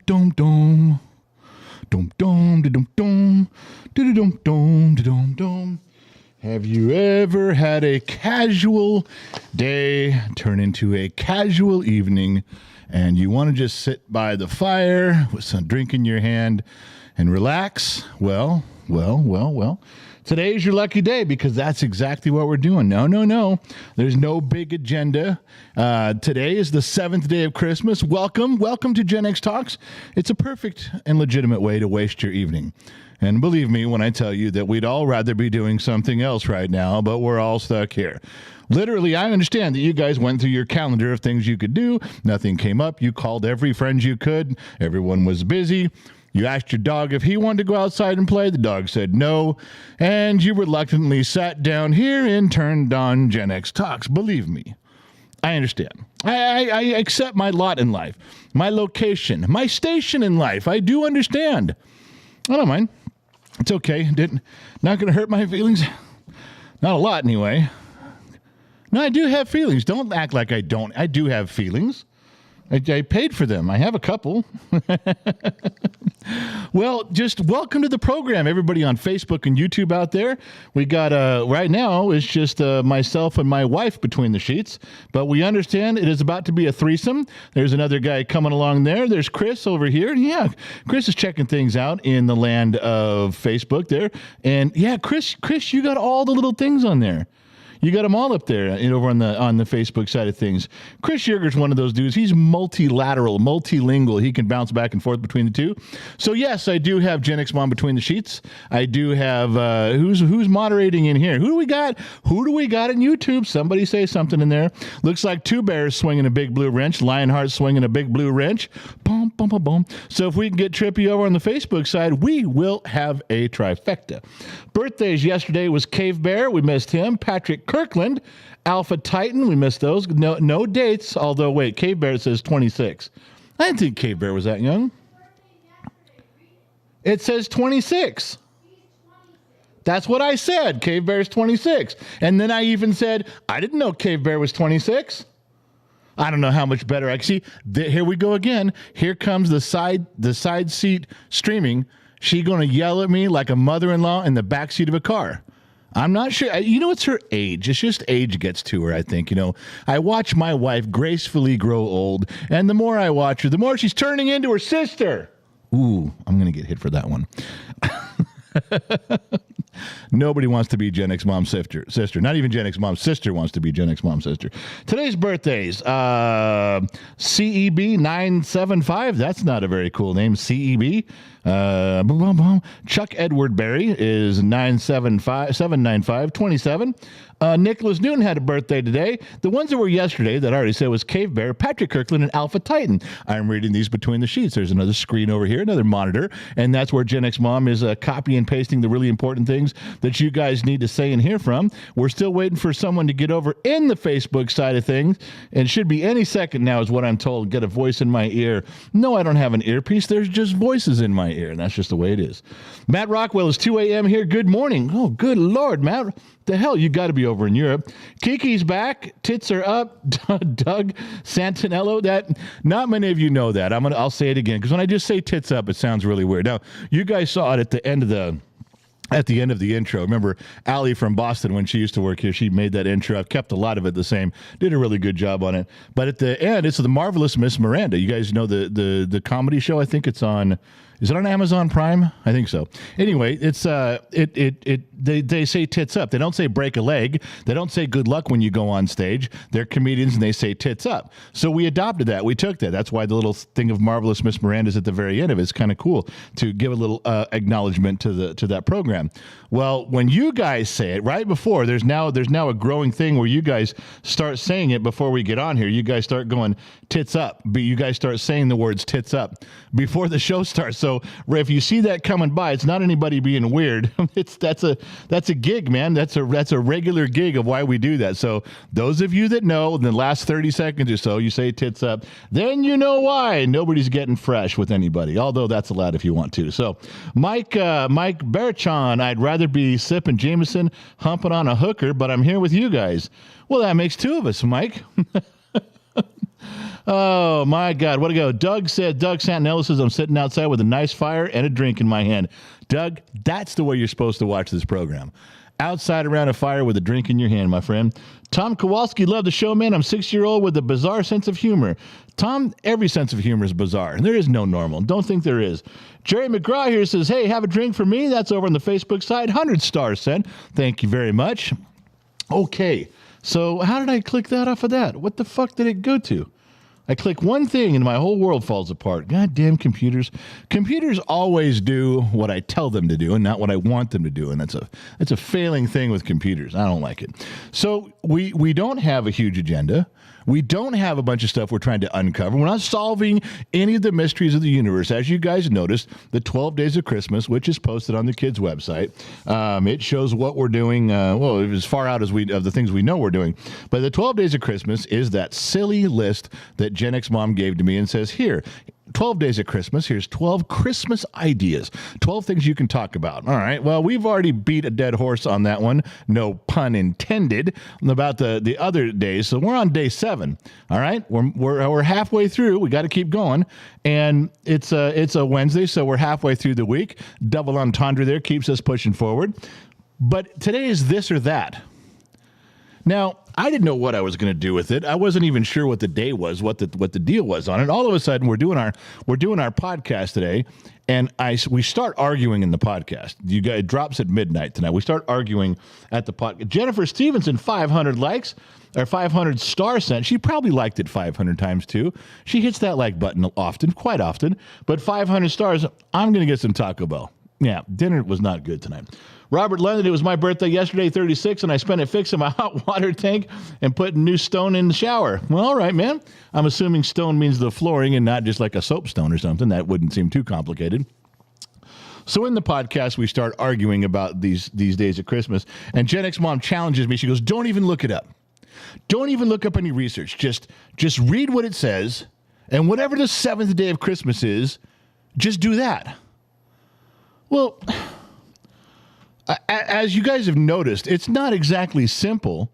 dum dum. Dum dum dum dum dum dum dum dum. Have you ever had a casual day turn into a casual evening and you want to just sit by the fire with some drink in your hand and relax? Well. Today's your lucky day because that's exactly what we're doing. No. There's no big agenda. Today is the 7th day of Christmas. Welcome to Gen X Talks. It's a perfect and legitimate way to waste your evening. And believe me when I tell you that we'd all rather be doing something else right now, but we're all stuck here. Literally, I understand that you guys went through your calendar of things you could do. Nothing came up. You called every friend you could. Everyone was busy. You asked your dog if he wanted to go outside and play. The dog said no. And you reluctantly sat down here and turned on Gen X Talks. Believe me, I understand. I accept my lot in life, my location, my station in life. I do understand. I don't mind. It's okay. Not going to hurt my feelings. Not a lot, anyway. No, I do have feelings. Don't act like I don't. I do have feelings. I paid for them. I have a couple. Well, just welcome to the program, everybody on Facebook and YouTube out there. We got, right now, it's just myself and my wife between the sheets. But we understand it is about to be a threesome. There's another guy coming along there. There's Chris over here. Yeah, Chris is checking things out in the land of Facebook there. And yeah, Chris, you got all the little things on there. You got them all up there and over on the Facebook side of things. Chris Yerger's one of those dudes. He's multilateral, multilingual. He can bounce back and forth between the two. So yes, I do have Gen X Mom between the sheets. I do have who's moderating in here. Who do we got? Who do we got in YouTube? Somebody say something in there. Looks like Two Bears swinging a big blue wrench. Lionheart swinging a big blue wrench. Boom, boom, boom, boom. So if we can get trippy over on the Facebook side, we will have a trifecta. Birthdays yesterday was Cave Bear. We missed him. Patrick Kirkland, Alpha Titan, we missed those. No dates, although, wait, Cave Bear says 26. I didn't think Cave Bear was that young. It says 26. That's what I said. Cave Bear's 26. And then I even said, I didn't know Cave Bear was 26. I don't know how much better I can see. Here we go again. Here comes the side seat streaming. She going to yell at me like a mother-in-law in the backseat of a car. I'm not sure. It's her age. It's just age gets to her, I think. I watch my wife gracefully grow old, and the more I watch her, the more she's turning into her sister. Ooh, I'm going to get hit for that one. Nobody wants to be Gen X Mom's sister. Not even Gen X Mom's sister wants to be Gen X Mom's sister. Today's birthdays. CEB 975. That's not a very cool name. CEB. Chuck Edward Berry is 795, 27. Nicholas Newton had a birthday today. The ones that were yesterday that I already said was Cave Bear, Patrick Kirkland, and Alpha Titan. I'm reading these between the sheets. There's another screen over here, another monitor, and that's where Gen X Mom is copy and pasting the really important things that you guys need to say and hear from. We're still waiting for someone to get over in the Facebook side of things, and should be any second now is what I'm told. Get a voice in my ear. No, I don't have an earpiece. There's just voices in my ear, and that's just the way it is. Matt Rockwell is 2 a.m. here. Good morning. Oh, good Lord, Matt. The hell, you got to be over in Europe. Kiki's back. Tits are up. Doug Santinello. That not many of you know that. I'll say it again because when I just say tits up, it sounds really weird. Now, you guys saw it at the end of the intro. Remember Allie from Boston when she used to work here? She made that intro. I've kept a lot of it the same. Did a really good job on it. But at the end, it's The Marvelous Miss Miranda. You guys know the comedy show? I think it's on. Is it on Amazon Prime? I think so. Anyway, it's they say tits up. They don't say break a leg. They don't say good luck when you go on stage. They're comedians and they say tits up. So we adopted that. We took that. That's why the little thing of Marvelous Miss Miranda's at the very end of it is kind of cool to give a little acknowledgement to that program. Well, when you guys say it right before, there's now a growing thing where you guys start saying it before we get on here. You guys start going tits up. But you guys start saying the words tits up before the show starts. So if you see that coming by, it's not anybody being weird. That's a gig, man. That's a regular gig of why we do that. So those of you that know in the last 30 seconds or so, you say tits up, then you know why nobody's getting fresh with anybody. Although that's allowed if you want to. So Mike Berchon, I'd rather be sipping Jameson, humping on a hooker, but I'm here with you guys. Well, that makes two of us, Mike. Oh, my God. What to go? Doug Santinelli says, I'm sitting outside with a nice fire and a drink in my hand. Doug, that's the way you're supposed to watch this program. Outside around a fire with a drink in your hand, my friend. Tom Kowalski, love the show, man. I'm 6-year-old with a bizarre sense of humor. Tom, every sense of humor is bizarre. There is no normal. Don't think there is. Jerry McGraw here says, hey, have a drink for me. That's over on the Facebook side. 100 stars sent. Thank you very much. Okay. So how did I click that off of that? What the fuck did it go to? I click one thing and my whole world falls apart. Goddamn computers. Computers always do what I tell them to do and not what I want them to do. And that's a failing thing with computers. I don't like it. So we don't have a huge agenda. We don't have a bunch of stuff we're trying to uncover. We're not solving any of the mysteries of the universe. As you guys noticed, the 12 Days of Christmas, which is posted on the kids' website, it shows what we're doing. Well, as far out as of the things we know we're doing. But the 12 Days of Christmas is that silly list that Gen X Mom gave to me and says, here, 12 Days of Christmas. Here's 12 Christmas ideas. 12 things you can talk about. All right. Well, we've already beat a dead horse on that one. No pun intended. About the other days. So we're on day 7. All right. We're halfway through. We got to keep going. And it's a Wednesday, so we're halfway through the week. Double entendre there keeps us pushing forward. But today is this or that. Now, I didn't know what I was going to do with it. I wasn't even sure what the day was, what the deal was on it. All of a sudden, we're doing our podcast today, and we start arguing in the podcast. It drops at midnight tonight. We start arguing at the podcast. Jennifer Stevenson, 500 likes or 500 stars sent. She probably liked it 500 times too. She hits that like button often, quite often. But 500 stars. I'm going to get some Taco Bell. Yeah, dinner was not good tonight. Robert London, it was my birthday yesterday, 36, and I spent it fixing my hot water tank and putting new stone in the shower. Well, all right, man. I'm assuming stone means the flooring and not just like a soapstone or something. That wouldn't seem too complicated. So in the podcast, we start arguing about these days of Christmas, and Gen X Mom challenges me. She goes, don't even look it up. Don't even look up any research. Just read what it says, and whatever the 7th day of Christmas is, just do that. Well, as you guys have noticed, it's not exactly simple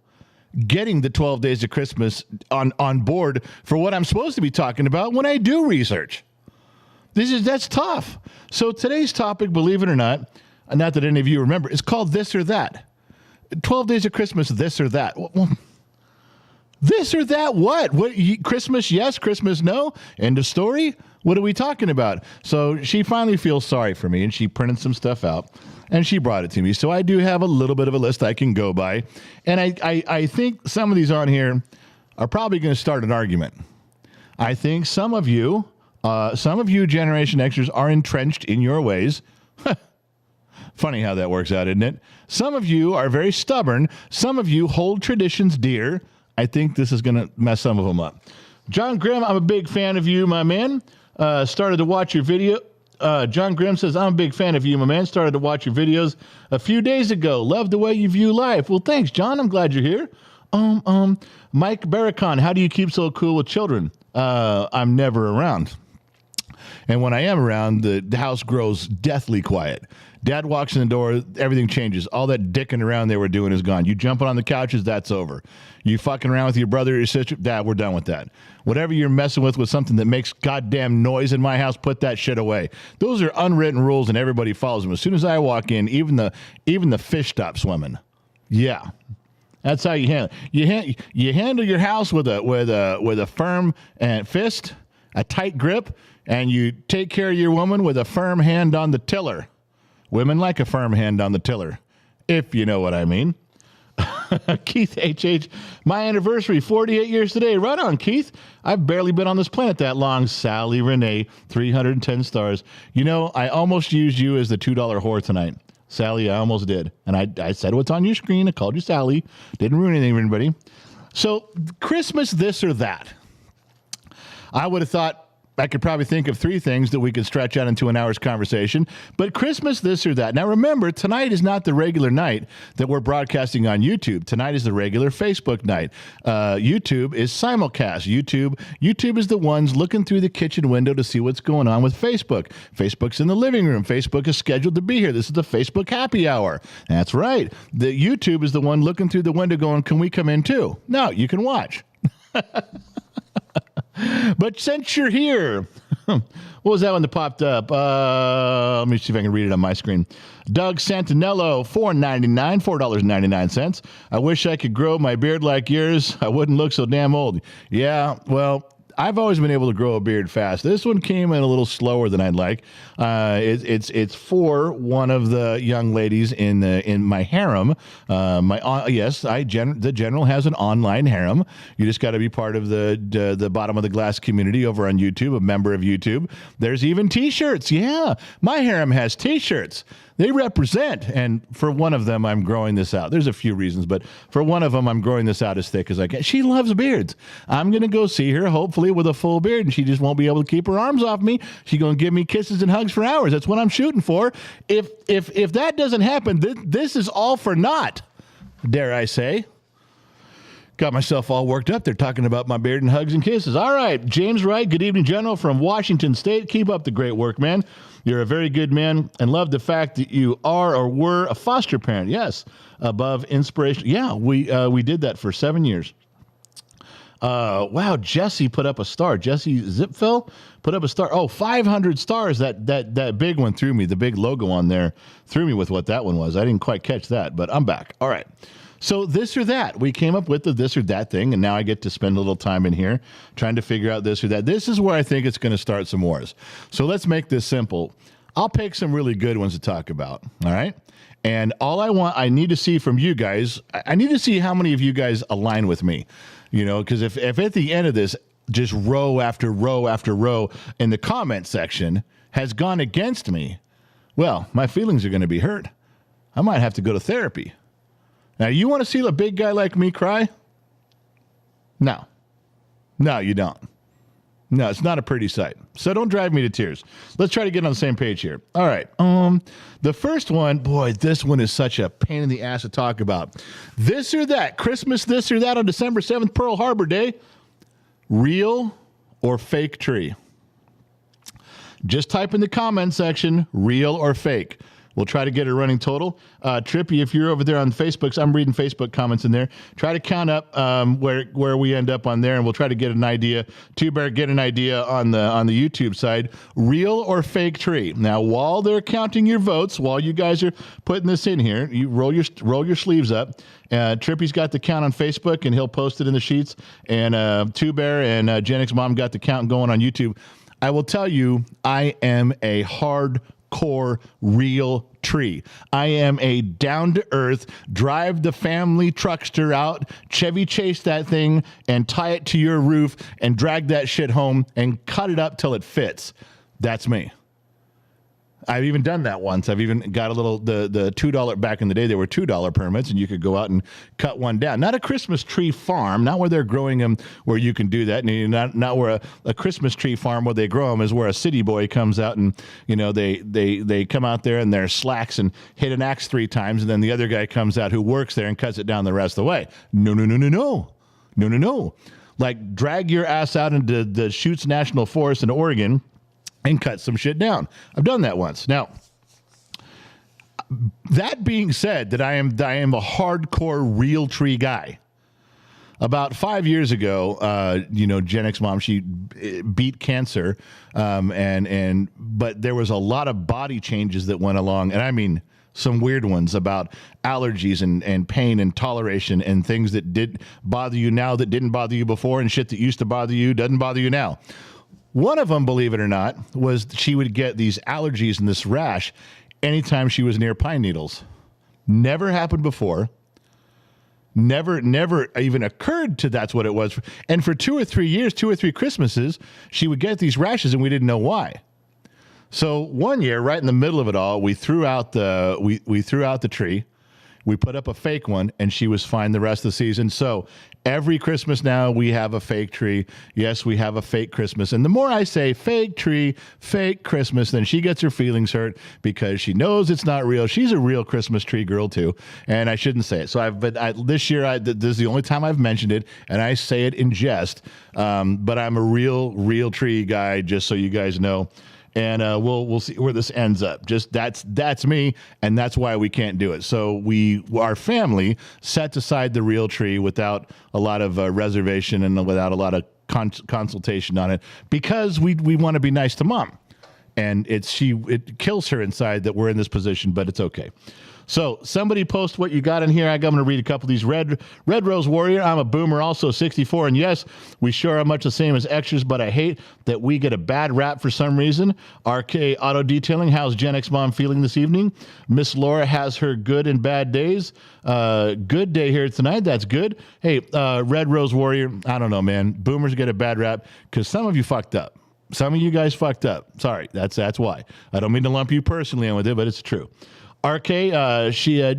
getting the 12 Days of Christmas on board for what I'm supposed to be talking about when I do research. That's tough. So today's topic, believe it or not that any of you remember, is called This or That. 12 Days of Christmas, this or that. Well, this or that what? Christmas yes, Christmas no? End of story? What are we talking about? So she finally feels sorry for me, and she printed some stuff out, and she brought it to me. So I do have a little bit of a list I can go by. And I think some of these on here are probably going to start an argument. I think some of you Generation Xers are entrenched in your ways. Funny how that works out, isn't it? Some of you are very stubborn. Some of you hold traditions dear. I think this is going to mess some of them up. John Grimm, I'm a big fan of you, my man. Started to watch your video. John Grimm says, I'm a big fan of you, my man. Started to watch your videos a few days ago. Love the way you view life. Well, thanks, John. I'm glad you're here. Mike Barracon, how do you keep so cool with children? I'm never around. And when I am around, the house grows deathly quiet. Dad walks in the door, everything changes. All that dicking around they were doing is gone. You jumping on the couches, that's over. You fucking around with your brother or your sister, Dad, we're done with that. Whatever you're messing with something that makes goddamn noise in my house, put that shit away. Those are unwritten rules, and everybody follows them. As soon as I walk in, even the fish stop swimming. Yeah. That's how you handle it. You handle your house with a firm fist, a tight grip, and you take care of your woman with a firm hand on the tiller. Women like a firm hand on the tiller, if you know what I mean. Keith H.H., my anniversary, 48 years today. Right on, Keith. I've barely been on this planet that long. Sally Renee, 310 stars. You know, I almost used you as the $2 whore tonight. Sally, I almost did. And I said what's on your screen. I called you Sally. Didn't ruin anything for anybody. So, Christmas this or that. I would have thought I could probably think of 3 things that we could stretch out into an hour's conversation, but Christmas this or that. Now remember, tonight is not the regular night that we're broadcasting on YouTube. Tonight is the regular Facebook night. YouTube is simulcast. YouTube is the ones looking through the kitchen window to see what's going on with Facebook. Facebook's in the living room. Facebook is scheduled to be here. This is the Facebook happy hour. That's right. The YouTube is the one looking through the window going, can we come in too? No, you can watch. But since you're here, what was that one that popped up? Let me see if I can read it on my screen. Doug Santinello, $4.99. I wish I could grow my beard like yours. I wouldn't look so damn old. Yeah, well, I've always been able to grow a beard fast. This one came in a little slower than I'd like. It's for one of the young ladies in my harem. The general has an online harem. You just got to be part of the bottom of the glass community over on YouTube, a member of YouTube. There's even T-shirts. Yeah, my harem has T-shirts. They represent, and for one of them, I'm growing this out. There's a few reasons, but for one of them, I'm growing this out as thick as I can. She loves beards. I'm going to go see her, hopefully, with a full beard, and she just won't be able to keep her arms off me. She's going to give me kisses and hugs for hours. That's what I'm shooting for. If that doesn't happen, this is all for naught, dare I say. Got myself all worked up. They're talking about my beard and hugs and kisses. All right, James Wright, good evening, General, from Washington State. Keep up the great work, man. You're a very good man, and love the fact that you are or were a foster parent. Yes, above inspiration. Yeah, we did that for 7 years. Wow, Jesse put up a star. Jesse Zipfel put up a star. Oh, 500 stars. That big one threw me. The big logo on there threw me with what that one was. I didn't quite catch that, but I'm back. All right. So this or that, we came up with the this or that thing, and now I get to spend a little time in here trying to figure out this or that. This is where I think it's going to start some wars. So let's make this simple. I'll pick some really good ones to talk about, all right? And I need to see from you guys, I need to see how many of you guys align with me, because if at the end of this, just row after row after row in the comment section has gone against me, well, my feelings are going to be hurt. I might have to go to therapy. Now, you want to see a big guy like me cry? No. No, you don't. No, it's not a pretty sight. So don't drive me to tears. Let's try to get on the same page here. All right. The first one, boy, this one is such a pain in the ass to talk about. This or that, Christmas this or that on December 7th, Pearl Harbor Day. Real or fake tree? Just type in the comment section, real or fake. We'll try to get a running total. Trippy, if you're over there on Facebook, I'm reading Facebook comments in there. Try to count up where we end up on there, and we'll try to get an idea. Two Bear, get an idea on the YouTube side. Real or fake tree? Now, while they're counting your votes, while you guys are putting this in here, you roll your sleeves up. Trippy's got the count on Facebook, and he'll post it in the sheets. And Two Bear and Genix Mom got the count going on YouTube. I will tell you, I am a hardcore real tree. I am a down-to-earth, drive the family truckster out, Chevy Chase that thing, and tie it to your roof, and drag that shit home, and cut it up till it fits. That's me. I've even done that once. I've even got a little, the $2, back in the day, there were $2 permits, and you could go out and cut one down. Not a Christmas tree farm, not where they're growing them, where you can do that. And not where a Christmas tree farm where they grow them is where a city boy comes out and, they come out there in their slacks and hit an axe 3 times, and then the other guy comes out who works there and cuts it down the rest of the way. No. Like, drag your ass out into the Chutes National Forest in Oregon and cut some shit down. I've done that once. Now, that being said, that I am a hardcore real tree guy. About 5 years ago, Genix Mom, she beat cancer, but there was a lot of body changes that went along, and I mean some weird ones about allergies and pain and toleration and things that did bother you now that didn't bother you before, and shit that used to bother you doesn't bother you now. One of them, believe it or not, was she would get these allergies and this rash anytime she was near pine needles. Never happened before. Never even occurred to that's what it was. And for 2 or 3 years, 2 or 3 Christmases, she would get these rashes and we didn't know why. So one year, right in the middle of it all, we threw out the tree. We put up a fake one, and she was fine the rest of the season. So every Christmas now, we have a fake tree. Yes, we have a fake Christmas. And the more I say fake tree, fake Christmas, then she gets her feelings hurt because she knows it's not real. She's a real Christmas tree girl, too. And I shouldn't say it. So this year, this is the only time I've mentioned it, and I say it in jest. But I'm a real tree guy, just so you guys know. And we'll see where this ends up. Just that's me, and that's why we can't do it. So our family set aside the real tree without a lot of reservation and without a lot of consultation on it because we want to be nice to mom. And it kills her inside that we're in this position, but it's okay. So somebody post what you got in here. I'm going to read a couple of these. Red Rose Warrior, I'm a boomer, also 64. And yes, we sure are much the same as extras, but I hate that we get a bad rap for some reason. RK Auto Detailing, how's Gen X Mom feeling this evening? Miss Laura has her good and bad days. Good day here tonight. That's good. Hey, Red Rose Warrior, I don't know, man. Boomers get a bad rap because some of you fucked up. Some of you guys fucked up. Sorry, that's why. I don't mean to lump you personally in with it, but it's true. RK,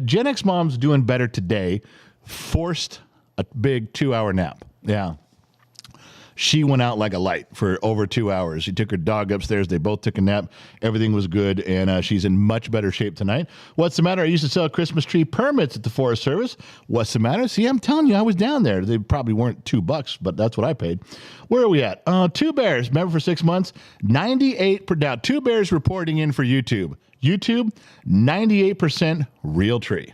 Gen X Mom's doing better today. Forced a big 2-hour nap. Yeah. She went out like a light for over 2 hours. She took her dog upstairs. They both took a nap. Everything was good, and she's in much better shape tonight. What's the matter? I used to sell Christmas tree permits at the Forest Service. What's the matter? See, I'm telling you, I was down there. They probably weren't $2, but that's what I paid. Where are we at? Two Bears, member for 6 months, 98 per down. Two Bears reporting in for YouTube. YouTube, 98% real tree.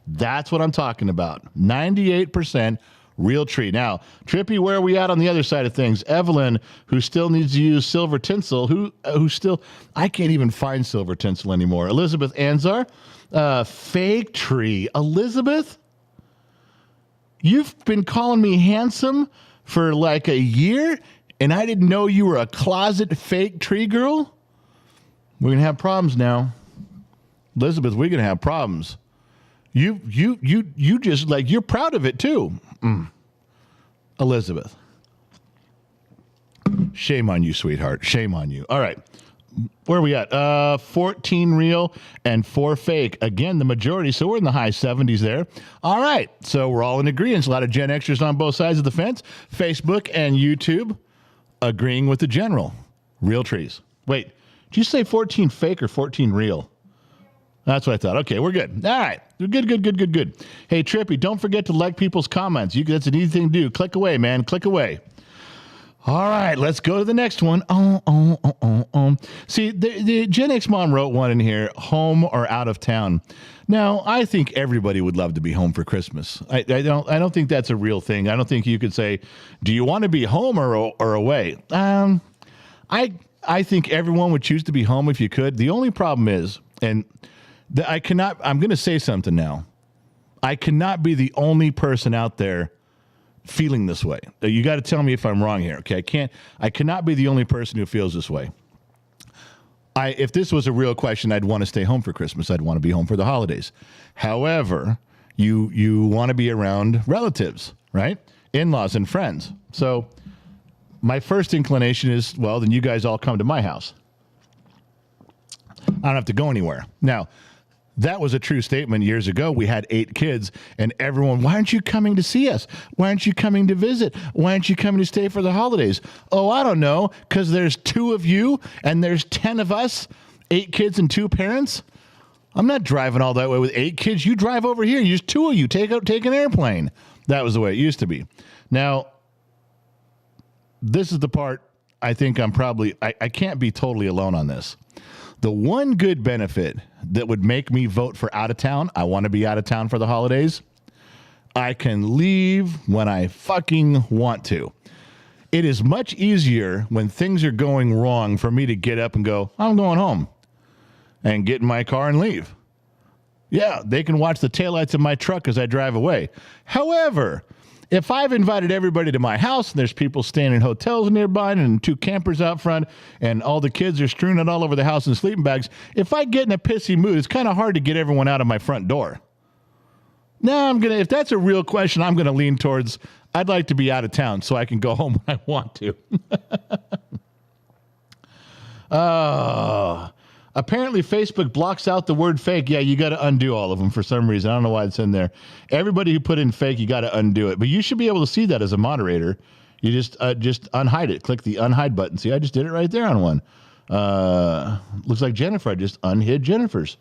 That's what I'm talking about. 98% real tree. Now, Trippy, where are we at on the other side of things? Evelyn, who still needs to use silver tinsel, who still, I can't even find silver tinsel anymore. Elizabeth Anzar, fake tree. Elizabeth, you've been calling me handsome for like a year, and I didn't know you were a closet fake tree girl? We're going to have problems now. Elizabeth, we're going to have problems. You just, like, you're proud of it, too. Elizabeth. Shame on you, sweetheart. Shame on you. All right. Where are we at? 14 real and 4 fake. Again, the majority, so we're in the high 70s there. All right. So we're all in agreement. A lot of Gen Xers on both sides of the fence. Facebook and YouTube agreeing with the general. Real trees. Wait. Did you say 14 fake or 14 real? That's what I thought. Okay, we're good. All right. Good. Hey, Trippy, don't forget to like people's comments. That's an easy thing to do. Click away, man. Click away. All right, let's go to the next one. See, the Gen X Mom wrote one in here, home or out of town. Now, I think everybody would love to be home for Christmas. I don't think that's a real thing. I don't think you could say, do you want to be home or away? I think everyone would choose to be home if you could. The only problem is, I'm going to say something now. I cannot be the only person out there feeling this way. You got to tell me if I'm wrong here. Okay. I cannot be the only person who feels this way. If this was a real question, I'd want to stay home for Christmas. I'd want to be home for the holidays. However, you want to be around relatives, right? In-laws and friends. So my first inclination is, well, then you guys all come to my house. I don't have to go anywhere. Now, that was a true statement years ago. We had 8 kids, and everyone, why aren't you coming to see us? Why aren't you coming to visit? Why aren't you coming to stay for the holidays? Oh, I don't know, because there's 2 of you, and there's 10 of us, 8 kids and 2 parents. I'm not driving all that way with 8 kids. You drive over here. Just 2 of you. Take an airplane. That was the way it used to be. Now, this is the part I think I can't be totally alone on this. The one good benefit that would make me vote for out of town, I want to be out of town for the holidays, I can leave when I fucking want to. It is much easier when things are going wrong for me to get up and go, I'm going home, and get in my car and leave. Yeah, they can watch the taillights of my truck as I drive away. However, if I've invited everybody to my house and there's people staying in hotels nearby and 2 campers out front and all the kids are strewn it all over the house in sleeping bags, if I get in a pissy mood, it's kind of hard to get everyone out of my front door. Now, if that's a real question, I'm going to lean towards, I'd like to be out of town so I can go home when I want to. Apparently, Facebook blocks out the word fake. Yeah, you got to undo all of them for some reason. I don't know why it's in there. Everybody who put in fake, you got to undo it. But you should be able to see that as a moderator. You just unhide it. Click the unhide button. See, I just did it right there on one. Looks like Jennifer. I just unhid Jennifer's.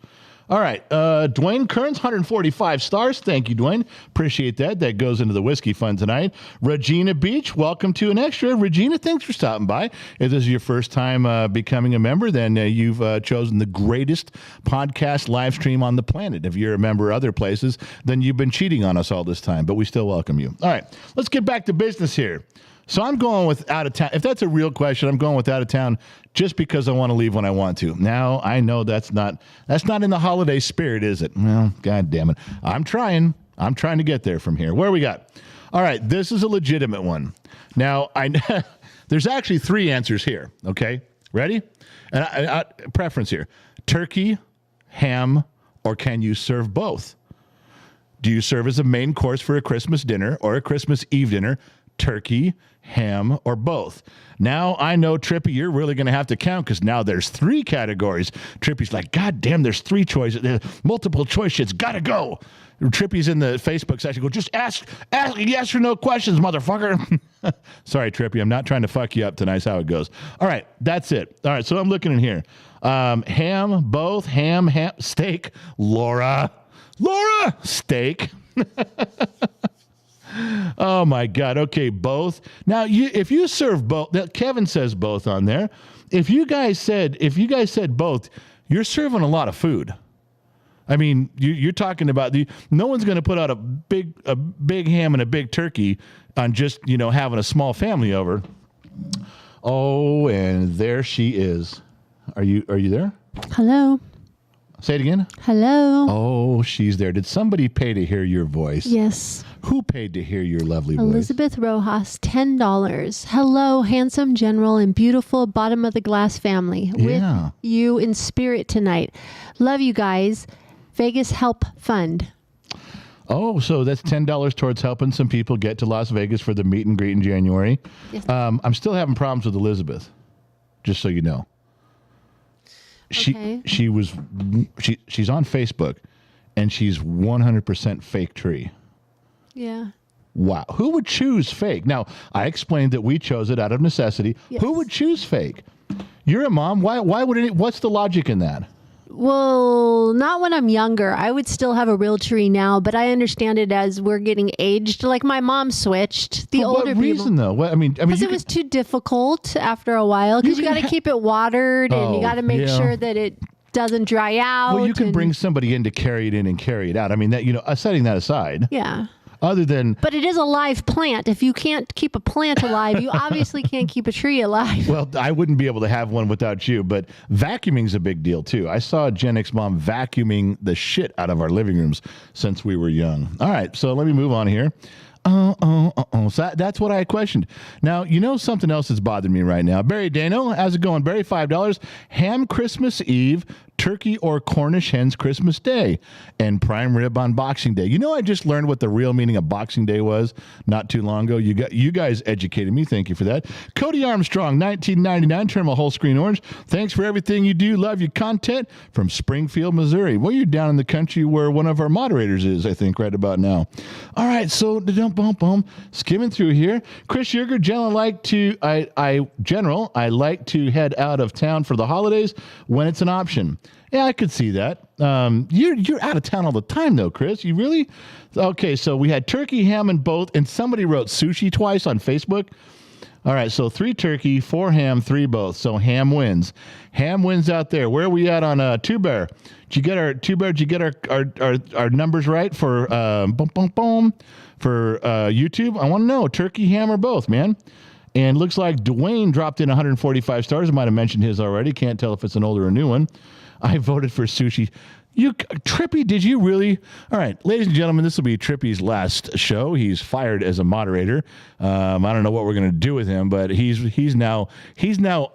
All right. Dwayne Kearns, 145 stars. Thank you, Dwayne. Appreciate that. That goes into the whiskey fund tonight. Regina Beach, welcome to an extra. Regina, thanks for stopping by. If this is your first time becoming a member, then you've chosen the greatest podcast live stream on the planet. If you're a member other places, then you've been cheating on us all this time, but we still welcome you. All right. Let's get back to business here. So I'm going with out of town. If that's a real question, I'm going with out of town just because I want to leave when I want to. Now, I know that's not in the holiday spirit, is it? Well, God damn it. I'm trying to get there from here. Where we got? All right, this is a legitimate one. Now, there's actually 3 answers here, okay? Ready? And I preference here. Turkey, ham, or can you serve both? Do you serve as a main course for a Christmas dinner or a Christmas Eve dinner? Turkey, ham, or both? Now, I know, Trippy, you're really going to have to count because now there's 3 categories. Trippy's like, God damn, there's 3 choices. There's multiple choice shit's got to go. Trippy's in the Facebook section. Go, just ask yes or no questions, motherfucker. Sorry, Trippy. I'm not trying to fuck you up tonight. That's how it goes. All right. That's it. All right. So I'm looking in here. Ham, both, ham, steak. Laura, steak. Oh my God. Okay, both. Now, if you serve both, Kevin says both on there. If you guys said both, you're serving a lot of food. I mean, you're talking about no one's going to put out a big ham and a big turkey on just having a small family over. Oh, and there she is. Are you there? Hello. Say it again. Hello. Oh, she's there. Did somebody pay to hear your voice? Yes. Who paid to hear your lovely voice? Elizabeth Rojas, $10. Hello, handsome general and beautiful bottom of the glass family. Yeah. With you in spirit tonight. Love you guys. Vegas Help Fund. Oh, so that's $10 towards helping some people get to Las Vegas for the meet and greet in January. Yes. I'm still having problems with Elizabeth, just so you know. She's on Facebook, and she's 100% fake tree. Yeah. Wow. Who would choose fake? Now, I explained that we chose it out of necessity. Yes. Who would choose fake? You're a mom. Why would what's the logic in that? Well, not when I'm younger. I would still have a real tree now, but I understand it as we're getting aged. Like my mom switched. The For older what reason, people. though? I mean, Because it was too difficult after a while. Because you got to keep it watered and you got to make sure that it doesn't dry out. Well, you can bring somebody in to carry it in and carry it out. I mean, that setting that aside. Yeah. Other than, but it is a live plant. If you can't keep a plant alive, you obviously can't keep a tree alive. Well, I wouldn't be able to have one without you, but vacuuming's a big deal too. I saw Gen X mom vacuuming the shit out of our living rooms since we were young. All right, so let me move on here. So that's what I questioned. Now, something else that's bothering me right now. Barry Dano, how's it going? Barry, $5. Ham Christmas Eve, turkey or Cornish hens Christmas Day, and prime rib on Boxing Day. I just learned what the real meaning of Boxing Day was not too long ago. You guys educated me. Thank you for that. Cody Armstrong, $19.99. Turn my whole screen orange. Thanks for everything you do. Love your content from Springfield, Missouri. Well, you're down in the country where one of our moderators is, I think, right about now. All right, so skimming through here. Chris Yerger, I like to head out of town for the holidays when it's an option. Yeah, I could see that. You're out of town all the time, though, Chris. You really? Okay, so we had turkey, ham, and both, and somebody wrote sushi twice on Facebook. All right, so 3 turkey, 4 ham, 3 both. So ham wins. Ham wins out there. Where are we at on Two Bear? Did you get our Two Bear? Did you get our numbers right for for YouTube? I want to know turkey, ham, or both, man. And looks like Dwayne dropped in 145 stars. I might have mentioned his already. Can't tell if it's an old or a new one. I voted for sushi. Trippy, did you really? All right, ladies and gentlemen, this will be Trippy's last show. He's fired as a moderator. I don't know what we're going to do with him, but he's now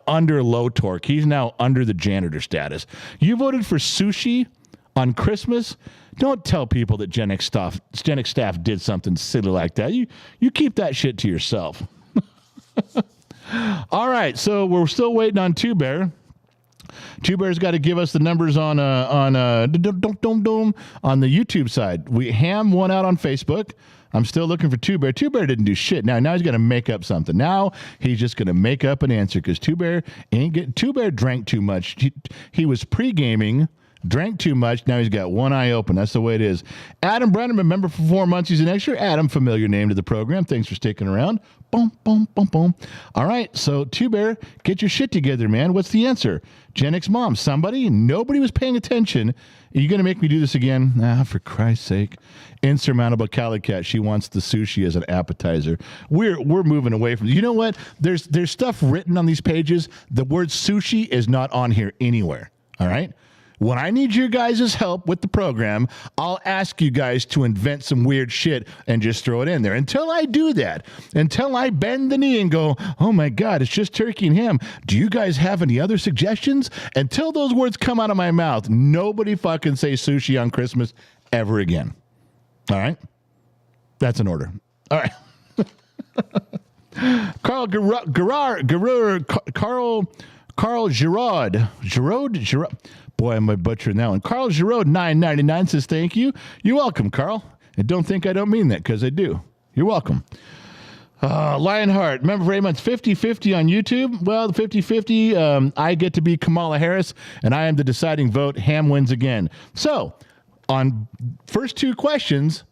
under low torque. He's now under the janitor status. You voted for sushi on Christmas. Don't tell people that Gen X staff did something silly like that. You keep that shit to yourself. All right, so we're still waiting on Two Bear. Two Bear's got to give us the numbers on the YouTube side. Ham won out on Facebook. I'm still looking for Two Bear. Two Bear didn't do shit. Now he's going to make up something. Now he's just going to make up an answer because Two Bear drank too much. He was pre-gaming Drank too much. Now he's got one eye open. That's the way it is. Adam Brenneman, member for 4 months. He's an extra. Adam, familiar name to the program. Thanks for sticking around. Boom, boom, boom, boom. All right. So, Two Bear, get your shit together, man. What's the answer? Gen X mom. Somebody? Nobody was paying attention. Are you going to make me do this again? For Christ's sake. Insurmountable Cali Cat. She wants the sushi as an appetizer. We're moving away from. You know what? There's stuff written on these pages. The word sushi is not on here anywhere. All right. When I need your guys' help with the program, I'll ask you guys to invent some weird shit and just throw it in there. Until I do that, until I bend the knee and go, oh my God, it's just turkey and ham. Do you guys have any other suggestions? Until those words come out of my mouth, nobody fucking say sushi on Christmas ever again. All right? That's an order. All right. Carl Giraud. Boy, am I butchering that one. Carl Giraud, $9.99 says thank you. You're welcome, Carl. And don't think I don't mean that, because I do. You're welcome. Lionheart, member for 8 months, 50-50 on YouTube. Well, the 50-50, I get to be Kamala Harris, and I am the deciding vote. Ham wins again. So, on first two questions,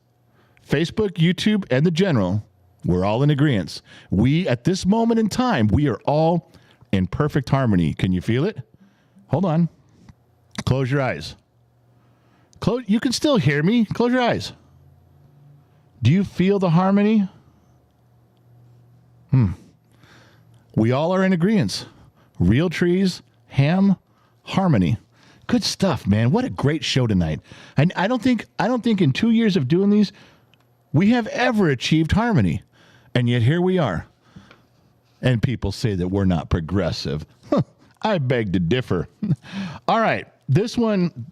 Facebook, YouTube, and the general, we're all in agreement. We, at this moment in time, we are all in perfect harmony. Can you feel it? Hold on. Close your eyes. You can still hear me. Close your eyes. Do you feel the harmony? We all are in agreement. Real trees, ham, harmony. Good stuff, man. What a great show tonight. And I don't think in 2 years of doing these, we have ever achieved harmony. And yet here we are. And people say that we're not progressive. I beg to differ. All right. This one,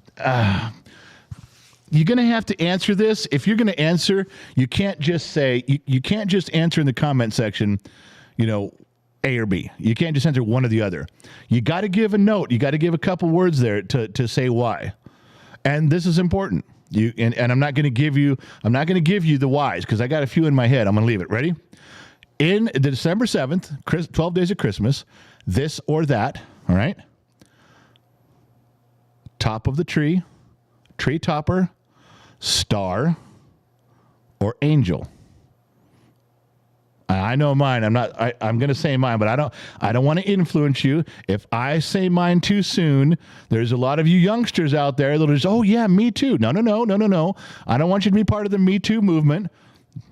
you're going to have to answer this. If you're going to answer, you can't just say, you can't just answer in the comment section, A or B. You can't just answer one or the other. You got to give a note. You got to give a couple words there to say why. And this is important. And I'm not going to give you the whys, because I got a few in my head. I'm going to leave it. Ready? In the December 7th, 12 Days of Christmas, this or that, all right? Top of the tree, tree topper, star, or angel. I know mine. I'm going to say mine, but I don't want to influence you. If I say mine too soon, there's a lot of you youngsters out there that'll just, oh yeah, me too. No. I don't want you to be part of the Me Too movement.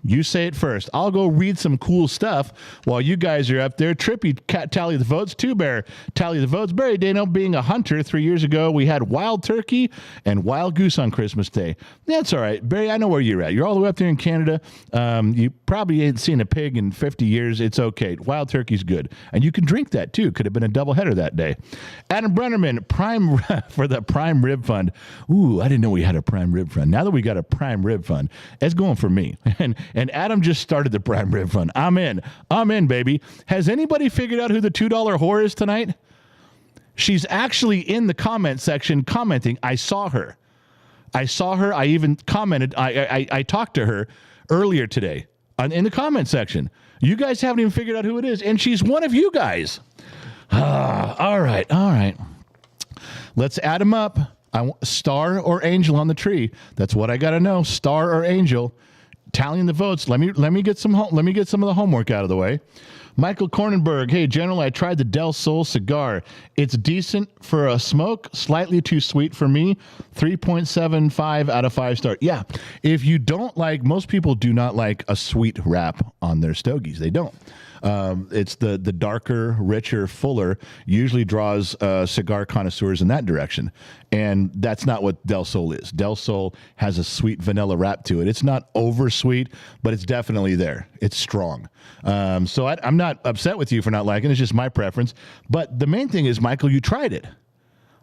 You say it first. I'll go read some cool stuff while you guys are up there. Trippy tally the votes. Two Bear tally the votes. Barry Dano, being a hunter 3 years ago, we had wild turkey and wild goose on Christmas Day. That's all right. Barry, I know where you're at. You're all the way up there in Canada. You probably ain't seen a pig in 50 years. It's okay. Wild turkey's good. And you can drink that too. Could have been a doubleheader that day. Adam Brennerman, prime for the Prime Rib Fund. Ooh, I didn't know we had a Prime Rib Fund. Now that we got a Prime Rib Fund, it's going for me. And Adam just started the Prime Rib Fund. I'm in, baby. Has anybody figured out who the $2 whore is tonight? She's actually in the comment section commenting. I saw her. I even commented. I talked to her earlier today in the comment section. You guys haven't even figured out who it is, and she's one of you guys. All right. Let's add them up. Star or angel on the tree. That's what I got to know. Star or angel. Tallying the votes. Let me get some of the homework out of the way. Michael Kornenberg, hey General, I tried the Del Sol cigar. It's decent for a smoke, slightly too sweet for me. 3.75 out of 5 stars. Yeah, if you don't like, most people do not like a sweet wrap on their stogies. They don't. It's the darker, richer, fuller usually draws cigar connoisseurs in that direction. And that's not what Del Sol is. Del Sol has a sweet vanilla wrap to it. It's not over sweet, but it's definitely there. It's strong. So I'm not upset with you for not liking it. It's just my preference. But the main thing is, Michael, you tried it.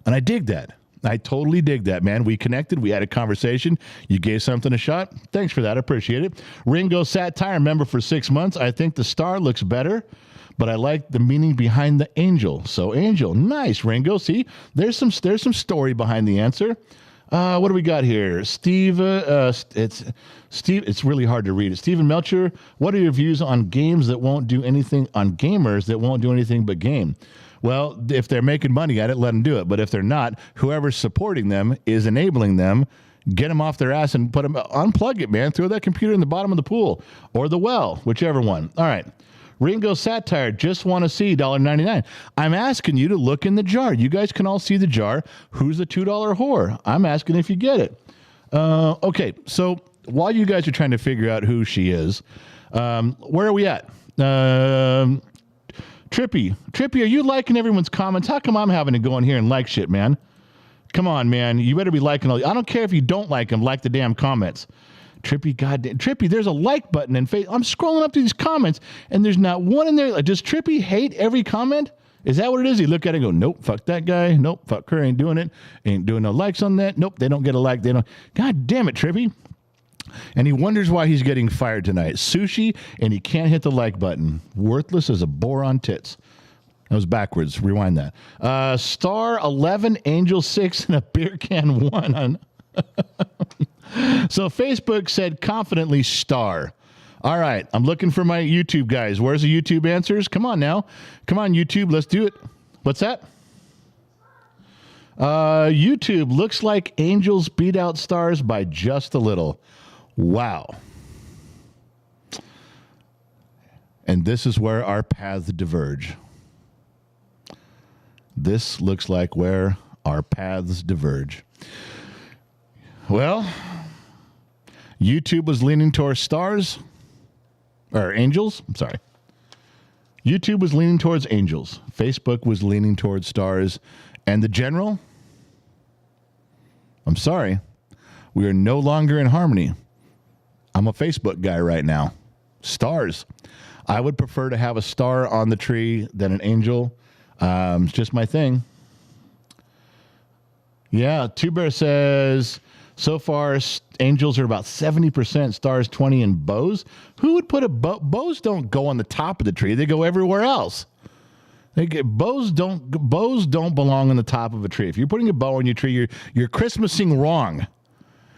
And I dig that. I totally dig that, man. We connected. We had a conversation. You gave something a shot. Thanks for that. I appreciate it. Ringo Satire, member for 6 months. I think the star looks better, but I like the meaning behind the angel. So angel. Nice, Ringo. See, there's some story behind the answer. What do we got here? Steve, it's really hard to read. Stephen Melcher, what are your views on gamers that won't do anything but game? Well, if they're making money at it, let them do it. But if they're not, whoever's supporting them is enabling them. Get them off their ass and unplug it, man. Throw that computer in the bottom of the pool or the well, whichever one. All right. Ringo Satire, just want to see $1.99. I'm asking you to look in the jar. You guys can all see the jar. Who's the $2 whore? I'm asking if you get it. Okay, so while you guys are trying to figure out who she is, where are we at? Trippy, are you liking everyone's comments? How come I'm having to go in here and like shit, man? Come on, man. You better be liking all. I don't care if you don't like them. Like the damn comments. Trippy, goddamn. Trippy, there's a like button in Facebook. I'm scrolling up to these comments, and there's not one in there. Does Trippy hate every comment? Is that what it is? You look at it and go, nope, fuck that guy. Nope, fuck her. Ain't doing it. Ain't doing no likes on that. Nope, they don't get a like. They don't. God damn it, Trippy. And he wonders why he's getting fired tonight. Sushi, and he can't hit the like button. Worthless as a boar on tits. That was backwards. Rewind that. Star 11, Angel 6, and a beer can 1. So Facebook said confidently star. All right. I'm looking for my YouTube guys. Where's the YouTube answers? Come on now. Come on, YouTube. Let's do it. What's that? YouTube looks like Angels beat out Stars by just a little. Wow. And this is where our paths diverge. This looks like where our paths diverge. Well, YouTube was leaning towards Stars, or Angels. I'm sorry. YouTube was leaning towards Angels. Facebook was leaning towards Stars. And the general, I'm sorry, we are no longer in harmony. I'm a Facebook guy right now. Stars. I would prefer to have a star on the tree than an angel. It's just my thing. Yeah, Two Bear says, so far, angels are about 70%, stars 20, and bows. Who would put a bow? Bows don't go on the top of the tree. They go everywhere else. Bows don't belong on the top of a tree. If you're putting a bow on your tree, you're Christmasing wrong.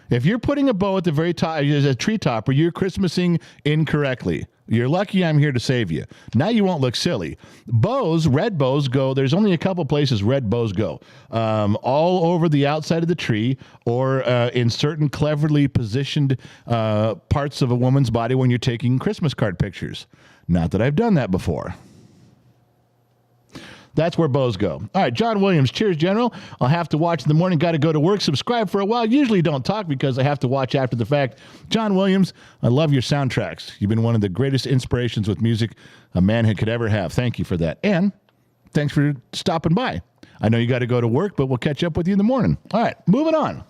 If you're putting a bow at the very top, as a tree topper, you're Christmasing incorrectly. You're lucky I'm here to save you. Now you won't look silly. Bows, red bows go, there's only a couple places red bows go. All over the outside of the tree or in certain cleverly positioned parts of a woman's body when you're taking Christmas card pictures. Not that I've done that before. That's where bows go. All right, John Williams, cheers, General. I'll have to watch in the morning. Got to go to work. Subscribe for a while. Usually don't talk because I have to watch after the fact. John Williams, I love your soundtracks. You've been one of the greatest inspirations with music a man could ever have. Thank you for that. And thanks for stopping by. I know you got to go to work, but we'll catch up with you in the morning. All right, moving on.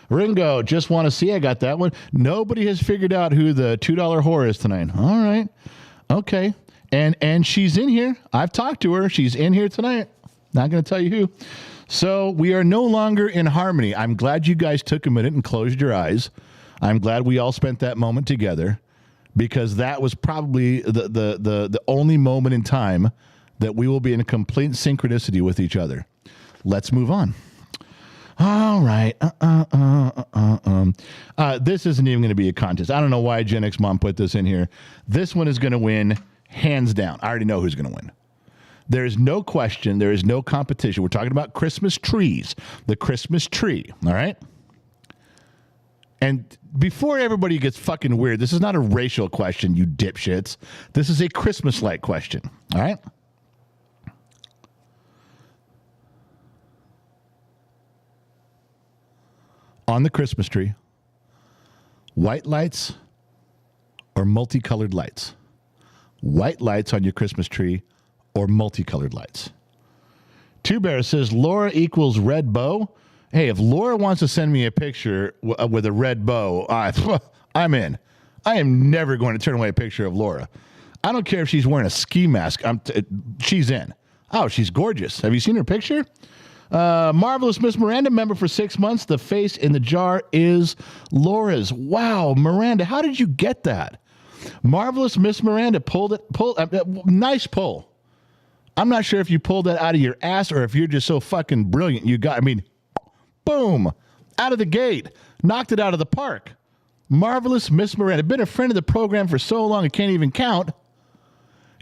Ringo, just want to see. I got that one. Nobody has figured out who the $2 whore is tonight. All right. Okay. And she's in here. I've talked to her. She's in here tonight. Not going to tell you who. So we are no longer in harmony. I'm glad you guys took a minute and closed your eyes. I'm glad we all spent that moment together because that was probably the only moment in time that we will be in a complete synchronicity with each other. Let's move on. All right. This isn't even going to be a contest. I don't know why Gen X Mom put this in here. This one is going to win hands down. I already know who's going to win. There is no question. There is no competition. We're talking about Christmas trees. The Christmas tree. All right? And before everybody gets fucking weird, this is not a racial question, you dipshits. This is a Christmas-like question. All right? On the Christmas tree, white lights or multicolored lights? White lights on your Christmas tree or multicolored lights? Two Bear says Laura equals red bow. Hey, if Laura wants to send me a picture with a red bow, I'm in. I am never going to turn away a picture of Laura. I don't care if she's wearing a ski mask. She's in. Oh, she's gorgeous. Have you seen her picture? Marvelous Miss Miranda, member for 6 months. The face in the jar is Laura's. Wow, Miranda, how did you get that? Marvelous Miss Miranda pulled nice pull. I'm not sure if you pulled that out of your ass or if you're just so fucking brilliant. Boom, out of the gate, knocked it out of the park. Marvelous Miss Miranda, been a friend of the program for so long I can't even count.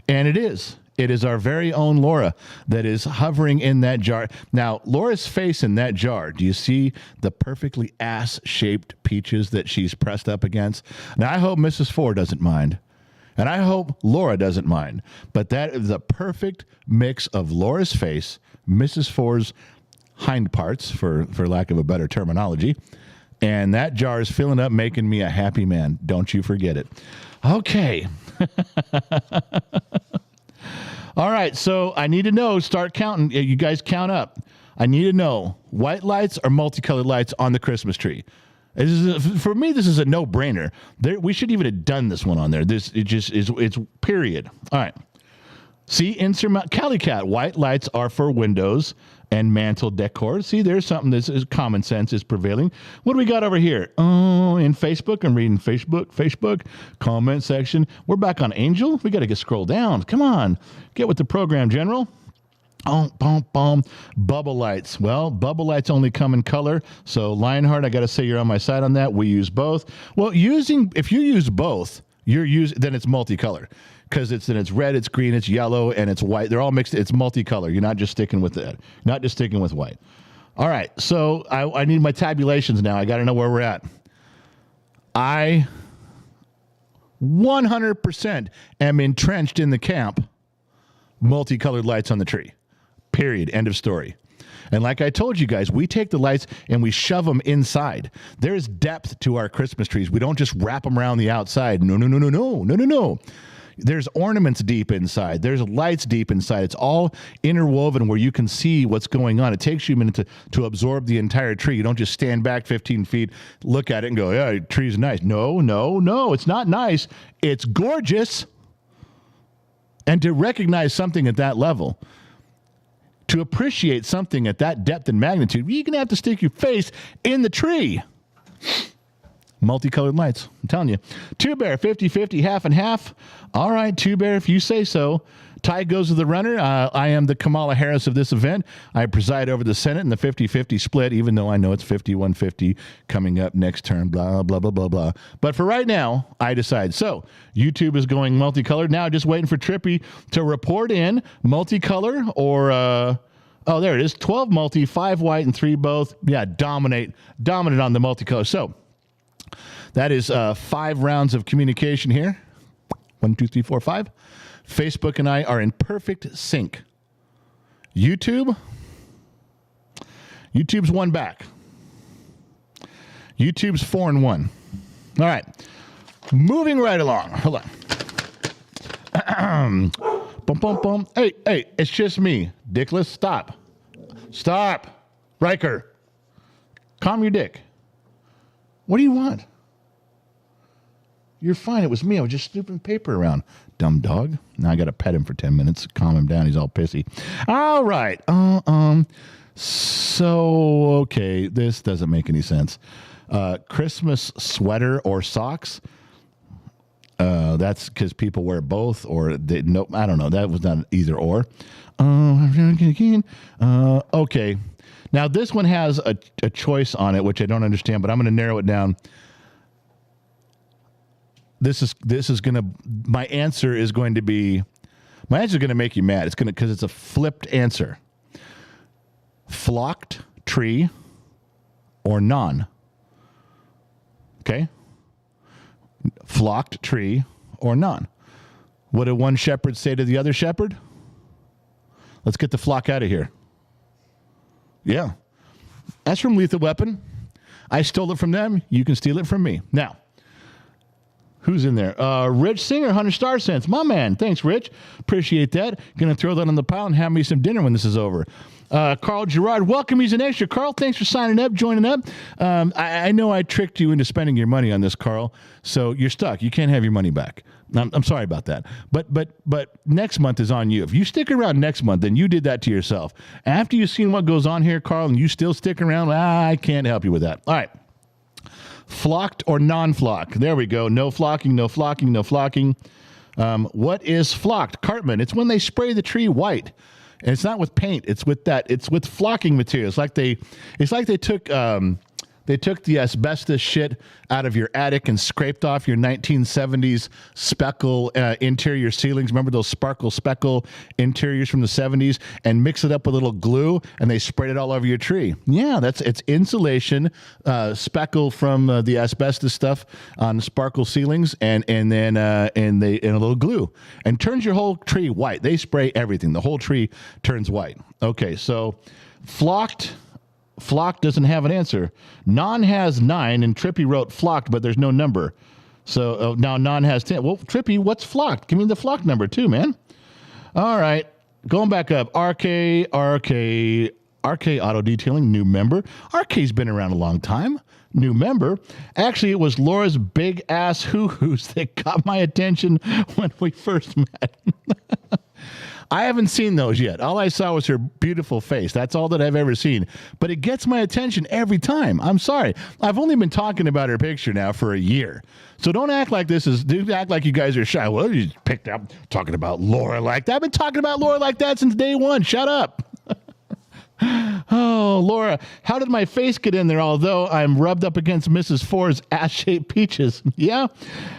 And it is. It is our very own Laura that is hovering in that jar. Now, Laura's face in that jar, do you see the perfectly ass-shaped peaches that she's pressed up against? Now, I hope Mrs. Ford doesn't mind. And I hope Laura doesn't mind. But that is the perfect mix of Laura's face, Mrs. Ford's hind parts, for lack of a better terminology. And that jar is filling up, making me a happy man. Don't you forget it. Okay. All right, so I need to know, start counting. You guys count up. I need to know, white lights or multicolored lights on the Christmas tree? For me, this is a no-brainer. We should even have done this one on there. It's period. All right. See, Cali Cat, white lights are for windows and mantle decor. See, there's something that's common sense is prevailing. What do we got over here? Oh, in Facebook. I'm reading Facebook, comment section. We're back on Angel. We got to scroll down. Come on. Get with the program, General. Bubble lights. Well, bubble lights only come in color. So, Lionheart, I got to say you're on my side on that. We use both. Well, if you use both, then it's multicolor. Because it's red, it's green, it's yellow, and it's white. They're all mixed. It's multicolor. You're not just sticking with that. Not just sticking with white. All right. So I need my tabulations now. I got to know where we're at. I 100% am entrenched in the camp. Multicolored lights on the tree. Period. End of story. And like I told you guys, we take the lights and we shove them inside. There's depth to our Christmas trees. We don't just wrap them around the outside. No. There's ornaments deep inside. There's lights deep inside. It's all interwoven where you can see what's going on. It takes you a minute to absorb the entire tree. You don't just stand back 15 feet, look at it and go, yeah, the tree's nice. No. It's not nice. It's gorgeous. And to recognize something at that level, to appreciate something at that depth and magnitude, you're going to have to stick your face in the tree. Multicolored lights. I'm telling you. Two Bear, 50-50, half and half. All right, Two Bear, if you say so. Tie goes to the runner. I am the Kamala Harris of this event. I preside over the Senate in the 50-50 split, even though I know it's 51-50 coming up next term, blah, blah, blah, blah, blah. But for right now, I decide. So YouTube is going multicolored. Now just waiting for Trippy to report in multicolor or... oh, there it is. 12 multi, 5 white, and 3 both. Yeah, dominant on the multicolor. So that is 5 rounds of communication here. 1, 2, 3, 4, 5. Facebook and I are in perfect sync. YouTube's one back. YouTube's 4-1. All right. Moving right along. Hold on. Boom. Hey, it's just me. Dickless, stop. Riker, calm your dick. What do you want? You're fine. It was me. I was just snooping paper around. Dumb dog. Now I got to pet him for 10 minutes. Calm him down. He's all pissy. All right. So, okay. This doesn't make any sense. Christmas sweater or socks. That's because people wear both or no, I don't know. That was not either or. Okay. Now this one has a choice on it, which I don't understand, but I'm going to narrow it down. My answer is going to make you mad. Because it's a flipped answer. Flocked tree or non. Okay. Flocked tree or non. What did one shepherd say to the other shepherd? Let's get the flock out of here. Yeah. That's from Lethal Weapon. I stole it from them. You can steal it from me. Now, who's in there? Rich Singer, 100 star cents. My man. Thanks, Rich. Appreciate that. Going to throw that on the pile and have me some dinner when this is over. Carl Gerard, welcome. He's an extra. Carl, thanks for signing up, joining up. I know I tricked you into spending your money on this, Carl. So you're stuck. You can't have your money back. I'm sorry about that. But next month is on you. If you stick around next month, then you did that to yourself. After you've seen what goes on here, Carl, and you still stick around, I can't help you with that. All right. Flocked or non-flock? There we go. No flocking. What is flocked? Cartman. It's when they spray the tree white. And it's not with paint. It's with flocking material. It's like they took They took the asbestos shit out of your attic and scraped off your 1970s speckle interior ceilings. Remember those sparkle speckle interiors from the 70s? And mix it up with a little glue, and they sprayed it all over your tree. Yeah, it's insulation, speckle from the asbestos stuff on sparkle ceilings, and then a little glue, and turns your whole tree white. They spray everything. The whole tree turns white. Okay, so flocked. Flocked doesn't have an answer. Non has 9, and Trippy wrote flocked, but there's no number. So now Non has 10. Well, Trippy, what's flocked? Give me the flock number too, man. All right. Going back up. RK Auto Detailing, new member. RK's been around a long time. New member. Actually, it was Laura's big ass hoo-hoos that got my attention when we first met. I haven't seen those yet. All I saw was her beautiful face. That's all that I've ever seen. But it gets my attention every time. I'm sorry. I've only been talking about her picture now for a year. So don't act like act like you guys are shy. Well, you just picked up talking about Laura like that. I've been talking about Laura like that since day one. Shut up. Oh, Laura, how did my face get in there? Although I'm rubbed up against Mrs. Ford's ass-shaped peaches. Yeah.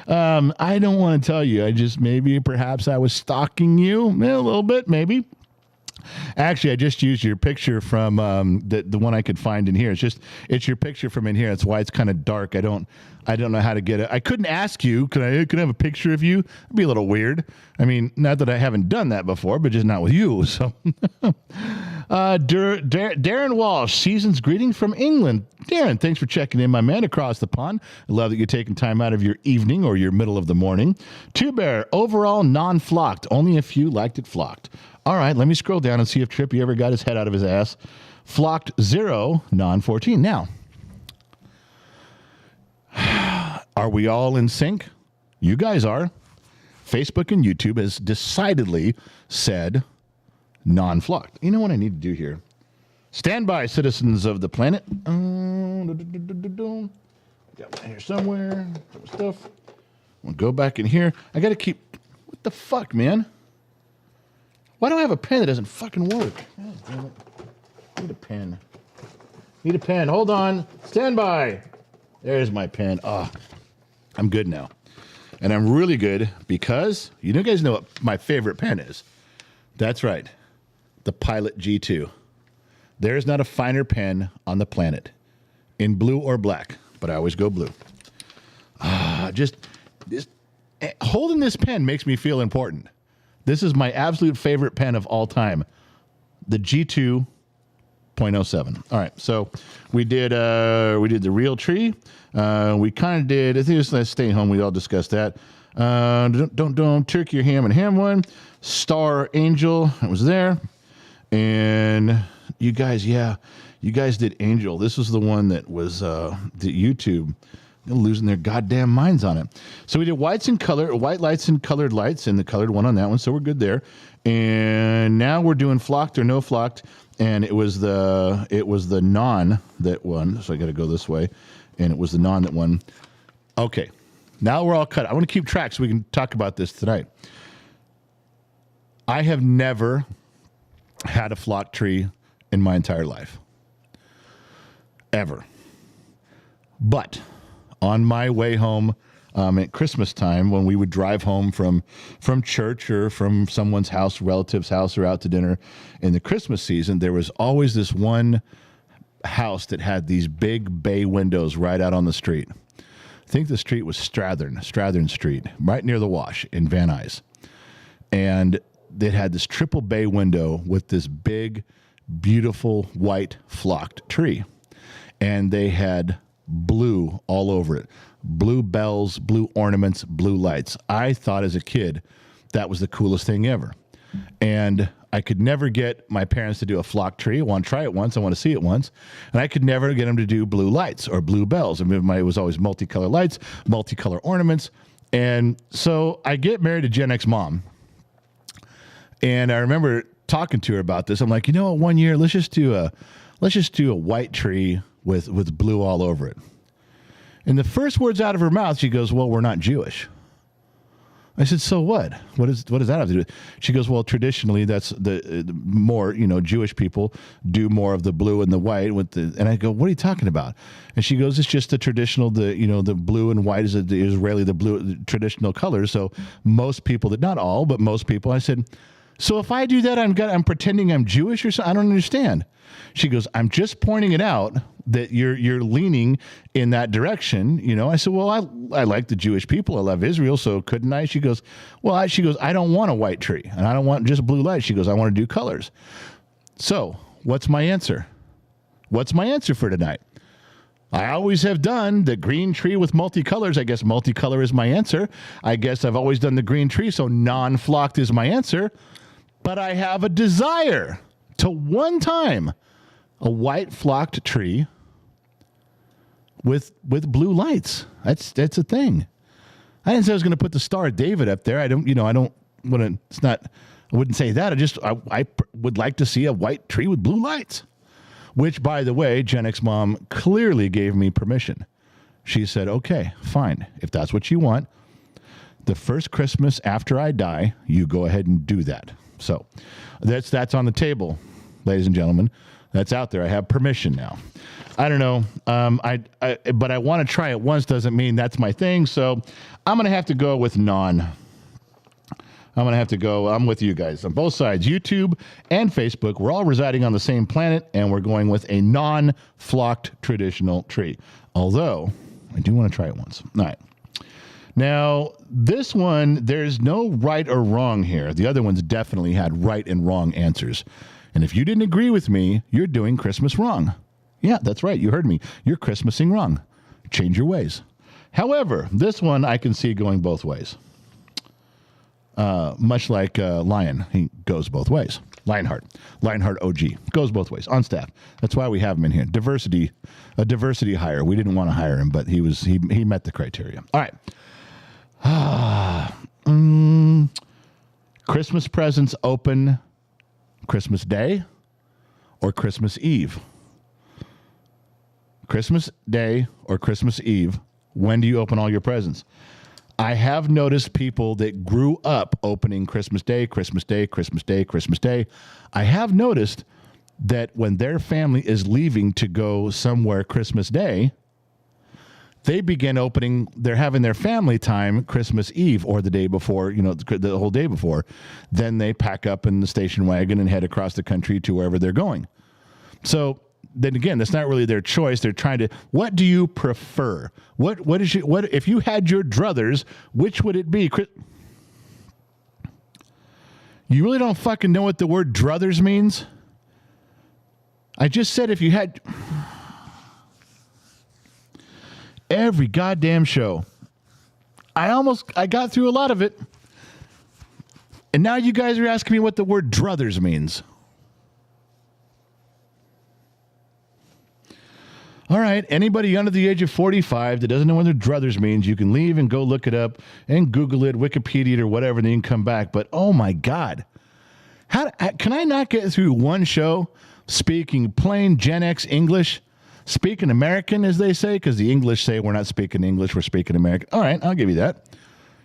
I don't want to tell you. Perhaps I was stalking you a little bit, maybe. Actually, I just used your picture from the one I could find in here. It's your picture from in here. That's why it's kind of dark. I don't know how to get it. I couldn't ask you. Could I have a picture of you? It'd be a little weird. I mean, not that I haven't done that before, but just not with you. So, Darren Walsh, season's greetings from England. Darren, thanks for checking in, my man, across the pond. I love that you're taking time out of your evening or your middle of the morning. Two Bear, overall non-flocked. Only a few liked it flocked. All right, let me scroll down and see if Trippy ever got his head out of his ass. Flocked 0, non-14. Now, are we all in sync? You guys are. Facebook and YouTube has decidedly said non-flocked. You know what I need to do here? Stand by, citizens of the planet. Got one here somewhere. Some stuff. We'll go back in here. I got to keep... What the fuck, man? Why do I have a pen that doesn't fucking work? God damn it. Need a pen. Hold on. Stand by. There's my pen. I'm good now. And I'm really good because you guys know what my favorite pen is. That's right. The Pilot G2. There's not a finer pen on the planet in blue or black, but I always go blue. Holding this pen makes me feel important. This is my absolute favorite pen of all time, the G2.07. All right, so we did the real tree. We kind of did. I think it's Let's Stay Home. We all discussed that. Don't turkey or ham and ham one. Star Angel, it was there, and you guys did Angel. This was the one that was the YouTube. They're losing their goddamn minds on it. So we did white lights and colored lights, and the colored one on that one. So we're good there. And now we're doing flocked or no flocked, and it was the non that won. So I got to go this way, and it was the non that won. Okay, now we're all cut. I want to keep track so we can talk about this tonight. I have never had a flock tree in my entire life, ever. But on my way home at Christmas time, when we would drive home from church or from someone's house, relative's house, or out to dinner in the Christmas season, there was always this one house that had these big bay windows right out on the street. I think the street was Strathern Street, right near the wash in Van Nuys. And it had this triple bay window with this big, beautiful white flocked tree. And they had blue all over it. Blue bells, blue ornaments, blue lights. I thought as a kid that was the coolest thing ever. And I could never get my parents to do a flock tree. I want to try it once. I want to see it once. And I could never get them to do blue lights or blue bells. I mean, it was always multicolor lights, multicolor ornaments. And so I get married to Gen X mom. And I remember talking to her about this. I'm like, you know what, one year, let's just do a white tree with blue all over it. And the first words out of her mouth, she goes, well, we're not Jewish. I said, so what? What does that have to do with it? She goes, well, traditionally, that's the more, Jewish people do more of the blue and the white with the, and I go, what are you talking about? And she goes, it's just the traditional, the blue and white is the Israeli, the traditional colors. So most people, not all, but most people, I said, so if I do that, I'm pretending I'm Jewish or something? I don't understand. She goes, I'm just pointing it out that you're leaning in that direction. I said, well, I like the Jewish people. I love Israel. So couldn't I? She goes, well, I don't want a white tree and I don't want just blue light. She goes, I want to do colors. So what's my answer? What's my answer for tonight? I always have done the green tree with multicolors. I guess multicolor is my answer. I guess I've always done the green tree. So non-flocked is my answer. But I have a desire to one time a white flocked tree with blue lights. That's a thing. I didn't say I was going to put the Star of David up there. I don't want to. It's not. I wouldn't say that. I would like to see a white tree with blue lights. Which, by the way, Gen X Mom clearly gave me permission. She said, "Okay, fine. If that's what you want, the first Christmas after I die, you go ahead and do that." So, that's on the table, ladies and gentlemen. That's out there. I have permission now. I don't know. But I want to try it once doesn't mean that's my thing. So I'm going to have to go with non. I'm with you guys on both sides, YouTube and Facebook. We're all residing on the same planet, and we're going with a non-flocked traditional tree. Although, I do want to try it once. All right. Now, this one, there's no right or wrong here. The other ones definitely had right and wrong answers. And if you didn't agree with me, you're doing Christmas wrong. Yeah, that's right. You heard me. You're Christmasing wrong. Change your ways. However, this one I can see going both ways. Much like Lion, he goes both ways. Lionheart OG goes both ways on staff. That's why we have him in here. A diversity hire. We didn't want to hire him, but he met the criteria. All right. Christmas presents open Christmas Day or Christmas Eve? Christmas Day or Christmas Eve, when do you open all your presents? I have noticed people that grew up opening Christmas Day, Christmas Day, Christmas Day, Christmas Day. I have noticed that when their family is leaving to go somewhere Christmas Day, they begin opening, they're having their family time Christmas Eve or the day before, the whole day before. Then they pack up in the station wagon and head across the country to wherever they're going. So then again, that's not really their choice. They're trying to, what do you prefer? What if you had your druthers, which would it be? You really don't fucking know what the word druthers means? I just said if you had every goddamn show. I got through a lot of it. And now you guys are asking me what the word druthers means. All right, anybody under the age of 45 that doesn't know what their druthers means, you can leave and go look it up and Google it, Wikipedia it, or whatever, and then you can come back. But oh my God, can I not get through one show speaking plain Gen X English, speaking American, as they say, because the English say we're not speaking English, we're speaking American. All right, I'll give you that.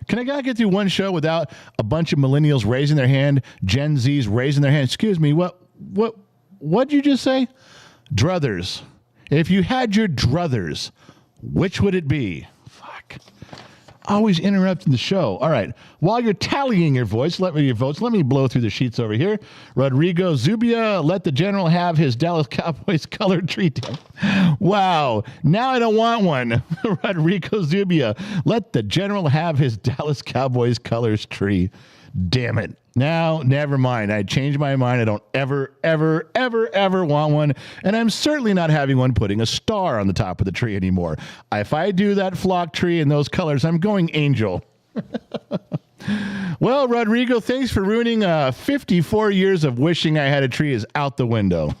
Can I not get through one show without a bunch of millennials raising their hand, Gen Zs raising their hand? Excuse me, what'd you just say? Druthers. If you had your druthers, which would it be? Fuck. Always interrupting the show. All right. While you're tallying your votes, let me blow through the sheets over here. Rodrigo Zubia, let the general have his Dallas Cowboys colored tree. Wow. Now I don't want one. Rodrigo Zubia, let the general have his Dallas Cowboys colors tree. Damn it. Now, never mind. I changed my mind. I don't ever want one. And I'm certainly not having one putting a star on the top of the tree anymore. If I do that flock tree in those colors, I'm going angel. Well, Rodrigo, thanks for ruining 54 years of wishing I had a tree is out the window.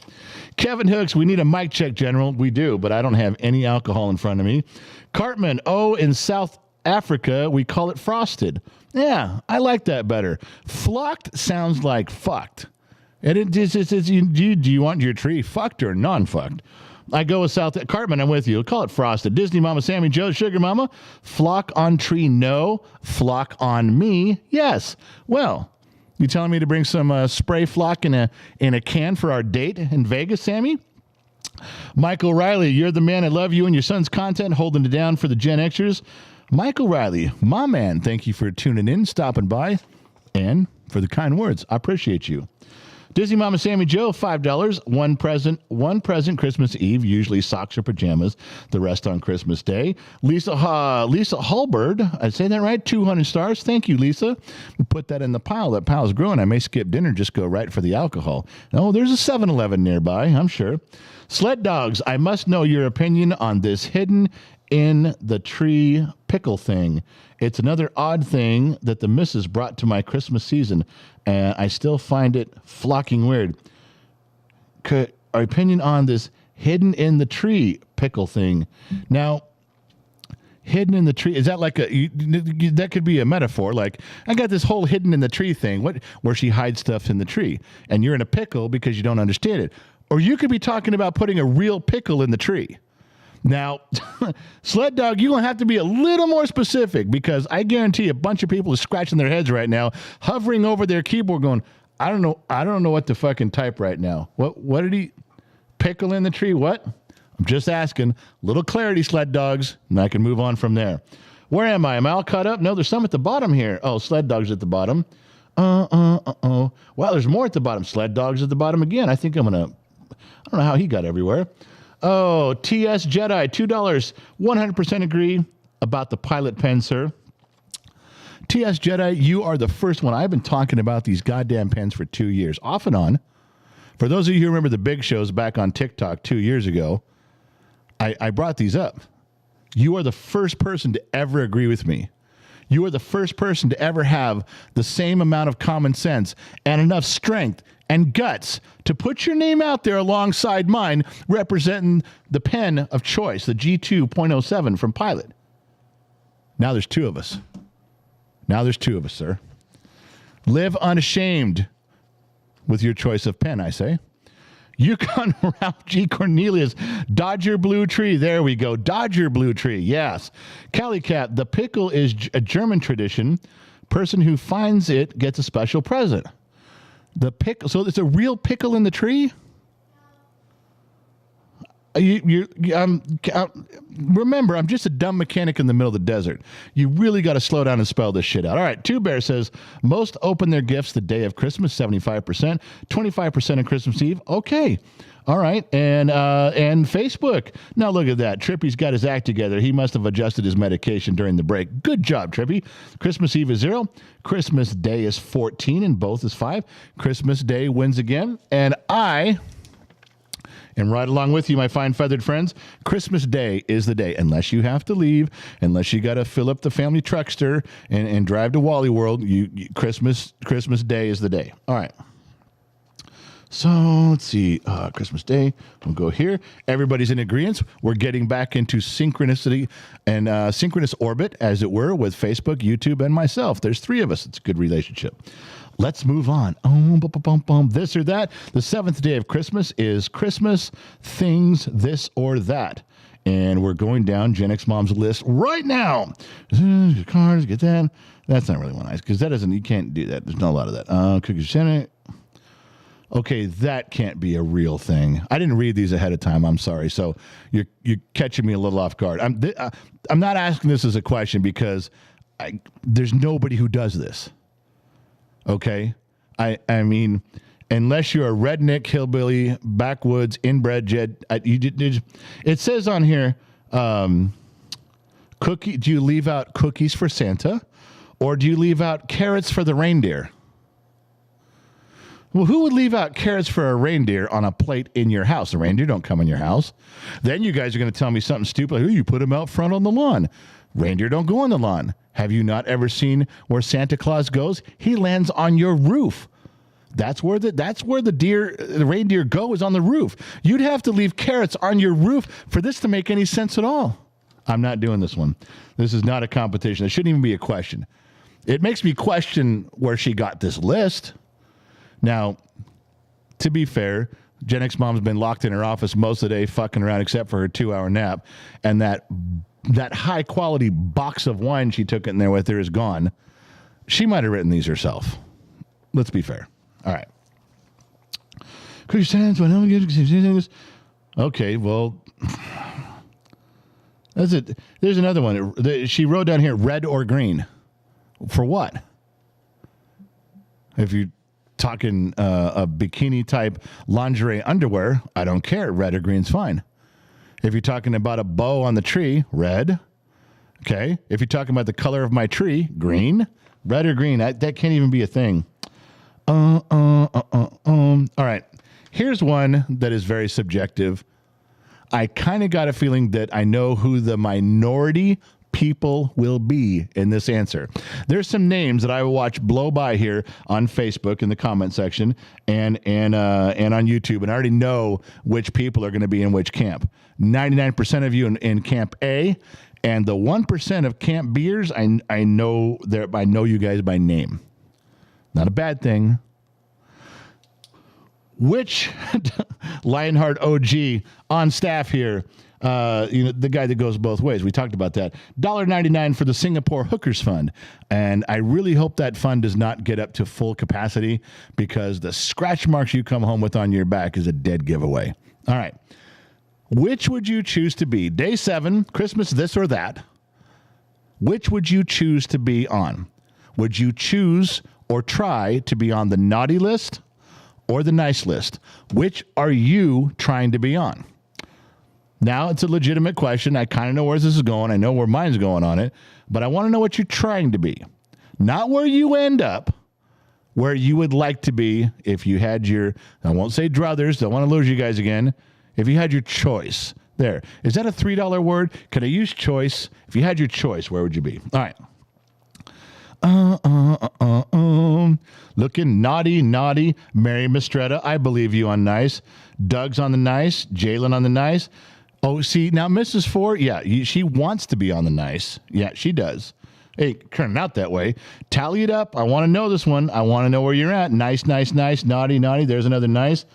Kevin Hooks, we need a mic check, General. We do, but I don't have any alcohol in front of me. Cartman, in South Africa, we call it frosted. Yeah, I like that better. Flocked sounds like fucked. And do you want your tree fucked or non-fucked? I go with South Cartman. I'm with you. Call it frosted. Disney Mama, Sammy Joe, Sugar Mama. Flock on tree, no. Flock on me, yes. Well, you telling me to bring some spray flock in a can for our date in Vegas, Sammy? Michael Riley, you're the man. I love you and your son's content, holding it down for the Gen Xers. Michael Riley, my man, thank you for tuning in, stopping by, and for the kind words. I appreciate you. Disney Mama Sammy Joe, $5. One present Christmas Eve, usually socks or pajamas, the rest on Christmas Day. Lisa Hallbird, I say that right? 200 stars. Thank you, Lisa. We'll put that in the pile. That pile's growing. I may skip dinner, just go right for the alcohol. Oh, there's a 7-Eleven nearby, I'm sure. Sled Dogs, I must know your opinion on this hidden in the tree pickle thing. It's another odd thing that the missus brought to my Christmas season, and I still find it flocking weird. Our opinion on this hidden in the tree pickle thing. Now, hidden in the tree, is that like that could be a metaphor? Like, I got this whole hidden in the tree thing, where she hides stuff in the tree, and you're in a pickle because you don't understand it. Or you could be talking about putting a real pickle in the tree. Now, Sled Dog, you're going to have to be a little more specific, because I guarantee a bunch of people are scratching their heads right now, hovering over their keyboard going, I don't know what to fucking type right now. What did he pickle in the tree? What? I'm just asking. Little clarity, Sled Dogs, and I can move on from there. Where am I? Am I all caught up? No, there's some at the bottom here. Oh, Sled Dogs at the bottom. Well, there's more at the bottom. Sled Dogs at the bottom again. I don't know how he got everywhere. Oh, TS Jedi, $2. 100% agree about the pilot pen, sir. TS Jedi, you are the first one. I've been talking about these goddamn pens for 2 years, off and on. For those of you who remember the big shows back on TikTok 2 years ago, I brought these up. You are the first person to ever agree with me. You are the first person to ever have the same amount of common sense and enough strength and guts to put your name out there alongside mine, representing the pen of choice, the G2.07 from Pilot. Now there's two of us. Sir. Live unashamed with your choice of pen, I say. Yukon Ralph G. Cornelius, Dodger Blue Tree. There we go. Dodger Blue Tree. Yes. Cali Cat, the pickle is a German tradition. Person who finds it gets a special present. The pickle. So it's a real pickle in the tree? Remember, I'm just a dumb mechanic in the middle of the desert. You really got to slow down and spell this shit out. All right, Two Bear says, most open their gifts the day of Christmas, 75%, 25% on Christmas Eve. Okay. All right. And Facebook. Now look at that. Trippy's got his act together. He must have adjusted his medication during the break. Good job, Trippy. Christmas Eve is 0. Christmas Day is 14, and both is 5. Christmas Day wins again. And and right along with you, my fine feathered friends, Christmas Day is the day. Unless you have to leave, unless you got to fill up the family truckster and drive to Wally World, Christmas Day is the day. All right. So let's see. Christmas Day. We'll go here. Everybody's in agreement. We're getting back into synchronicity and synchronous orbit, as it were, with Facebook, YouTube, and myself. There's 3 of us. It's a good relationship. Let's move on. This or that. The 7th day of Christmas is Christmas things, this or that. And we're going down Gen X Mom's list right now. Cars, get that. That's not really one nice, because you can't do that. There's not a lot of that. Cookies, Senate. Okay, that can't be a real thing. I didn't read these ahead of time. I'm sorry. So you're catching me a little off guard. I'm not asking this as a question because there's nobody who does this. Okay? I mean, unless you're a redneck, hillbilly, backwoods, inbred Jed, it says on here, do you leave out cookies for Santa, or do you leave out carrots for the reindeer? Well, who would leave out carrots for a reindeer on a plate in your house? The reindeer don't come in your house. Then you guys are going to tell me something stupid. Like, you put them out front on the lawn. Reindeer don't go on the lawn. Have you not ever seen where Santa Claus goes? He lands on your roof. That's where the reindeer go, is on the roof. You'd have to leave carrots on your roof for this to make any sense at all. I'm not doing this one. This is not a competition. It shouldn't even be a question. It makes me question where she got this list. Now, to be fair, Gen X mom's been locked in her office most of the day, fucking around, except for her 2-hour nap. And that high quality box of wine she took in there with her is gone. She might have written these herself. Let's be fair. All right. Could you stand when okay, well, that's it. There's another one. She wrote down here, red or green. For what? If you're talking a bikini type lingerie underwear, I don't care. Red or green's fine. If you're talking about a bow on the tree, red. Okay. If you're talking about the color of my tree, green. Red or green, that can't even be a thing. All right. Here's one that is very subjective. I kind of got a feeling that I know who the minority people will be in this answer. There's some names that I will watch blow by here on Facebook in the comment section and on YouTube, and I already know which people are going to be in which camp. 99% of you in Camp A, and the 1% of Camp Bers, I know you guys by name. Not a bad thing. Which Lionheart OG on staff here, the guy that goes both ways. We talked about that. $1.99 for the Singapore Hookers Fund. And I really hope that fund does not get up to full capacity, because the scratch marks you come home with on your back is a dead giveaway. All right. Which would you choose to be? Day 7, Christmas, this or that. Which would you choose to be on? Would you choose or try to be on the naughty list or the nice list? Which are you trying to be on? Now, it's a legitimate question. I kind of know where this is going. I know where mine's going on it. But I want to know what you're trying to be. Not where you end up, where you would like to be if you had your, I won't say druthers, don't want to lose you guys again. If you had your choice. There. Is that a $3 word? Could I use choice? If you had your choice, where would you be? All right. Looking naughty. Mary Mistretta, I believe you on nice. Doug's on the nice. Jalen on the nice. Oh, see, now Mrs. Ford, yeah, she wants to be on the nice. Yeah, she does. Hey, turning out that way. Tally it up. I want to know this one. I want to know where you're at. Nice. Naughty. There's another nice.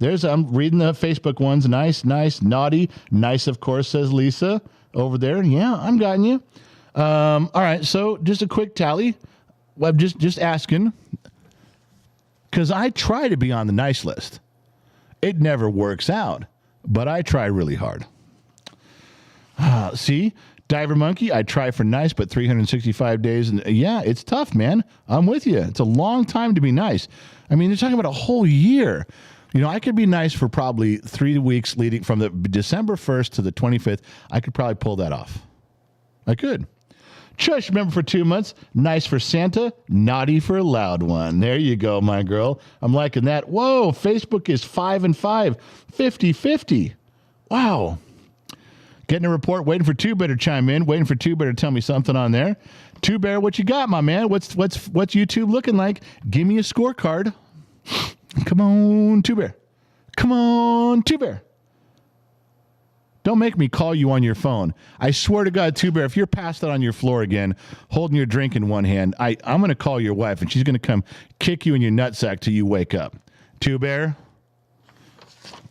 I'm reading the Facebook ones. Nice. Naughty. Nice, of course, says Lisa over there. Yeah, I'm gotten you. All right, so just a quick tally. I'm just asking, because I try to be on the nice list. It never works out, but I try really hard. See, Diver Monkey, I try for nice, but 365 days. And yeah, it's tough, man. I'm with you. It's a long time to be nice. I mean, they're talking about a whole year. You know, I could be nice for probably 3 weeks leading from the December 1st to the 25th. I could probably pull that off. I could. Chush, remember for 2 months. Nice for Santa, naughty for a loud one. There you go, my girl. I'm liking that. Whoa, Facebook is 5 and 5, 50-50. Wow. Getting a report, waiting for Two Bear to chime in, waiting for Two Bear to tell me something on there. Two Bear, what you got, my man? What's YouTube looking like? Give me a scorecard. Come on, Two Bear. Come on, Two Bear. Don't make me call you on your phone. I swear to God, Two Bear, if you're passed out on your floor again, holding your drink in one hand, I'm going to call your wife, and she's going to come kick you in your nutsack till you wake up. Two Bear,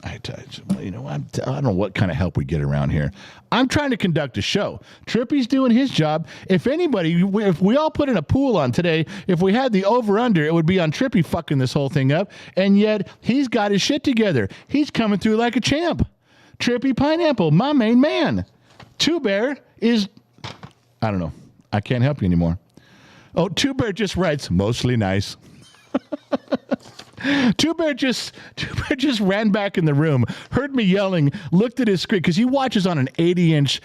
I don't know what kind of help we get around here. I'm trying to conduct a show. Trippy's doing his job. If we all put in a pool on today, if we had the over-under, it would be on Trippy fucking this whole thing up, and yet he's got his shit together. He's coming through like a champ. Trippy Pineapple, my main man. Two Bear is, I don't know. I can't help you anymore. Oh, Two Bear just writes, mostly nice. Two Bear just ran back in the room, heard me yelling, looked at his screen, because he watches on an 80-inch,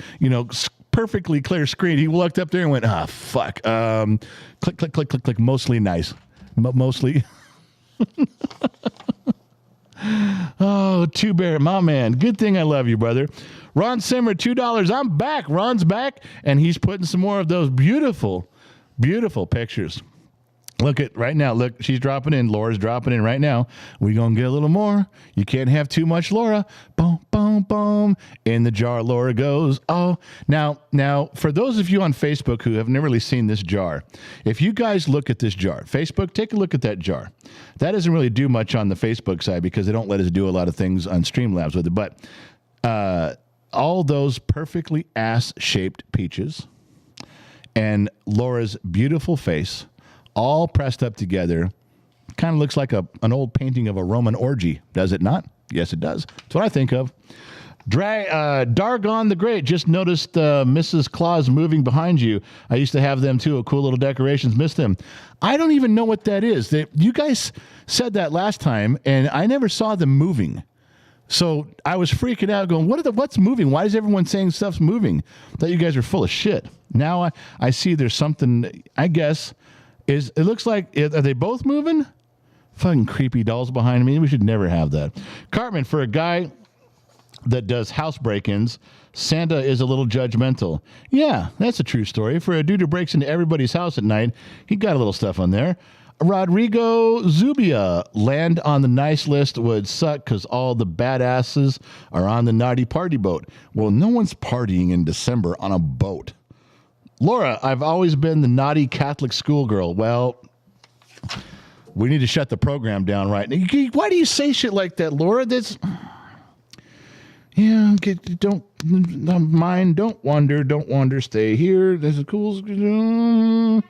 perfectly clear screen. He looked up there and went, fuck. Click, mostly nice. Mostly. Oh, Two Bear, my man. Good thing I love you, brother. Ron Simmer, $2. I'm back. Ron's back, and he's putting some more of those beautiful, beautiful pictures. Look at right now. Look, she's dropping in. Laura's dropping in right now. We're going to get a little more. You can't have too much, Laura. Boom, boom. boom, boom. In the jar, Laura goes. Oh, now, for those of you on Facebook who have never really seen this jar, if you guys look at this jar, Facebook, take a look at that jar. That doesn't really do much on the Facebook side because they don't let us do a lot of things on Streamlabs with it. But all those perfectly ass-shaped peaches and Laura's beautiful face, all pressed up together, kind of looks like an old painting of a Roman orgy, does it not? Yes, it does. That's what I think of. Dargon the Great, just noticed Mrs. Claus moving behind you. I used to have them too, cool little decorations, missed them. I don't even know what that is. You guys said that last time, and I never saw them moving. So I was freaking out going, what's moving? Why is everyone saying stuff's moving? I thought you guys were full of shit. Now I see there's something, I guess, it looks like, are they both moving? Fucking creepy dolls behind me. We should never have that. Cartman, for a guy that does house break-ins, Santa is a little judgmental. Yeah, that's a true story. For a dude who breaks into everybody's house at night, he got a little stuff on there. Rodrigo Zubia, land on the nice list would suck because all the badasses are on the naughty party boat. Well, no one's partying in December on a boat. Laura, I've always been the naughty Catholic schoolgirl. Well, we need to shut the program down right now. Why do you say shit like that, Laura? That's... Yeah, don't mind, don't wander, stay here. There's a cool...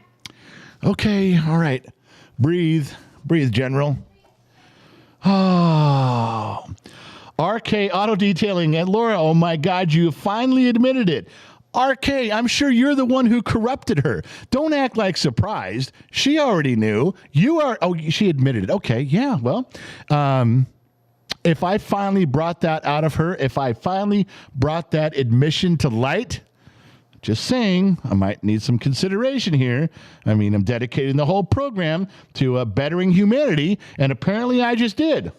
Okay, all right. Breathe, General. Oh. RK Auto Detailing. And Laura, oh my God, you finally admitted it. RK, I'm sure you're the one who corrupted her. Don't act like surprised. She already knew. You are... Oh, she admitted it. Okay, yeah, well... if I finally brought that out of her, if I finally brought that admission to light... Just saying, I might need some consideration here. I mean, I'm dedicating the whole program to bettering humanity, and apparently I just did.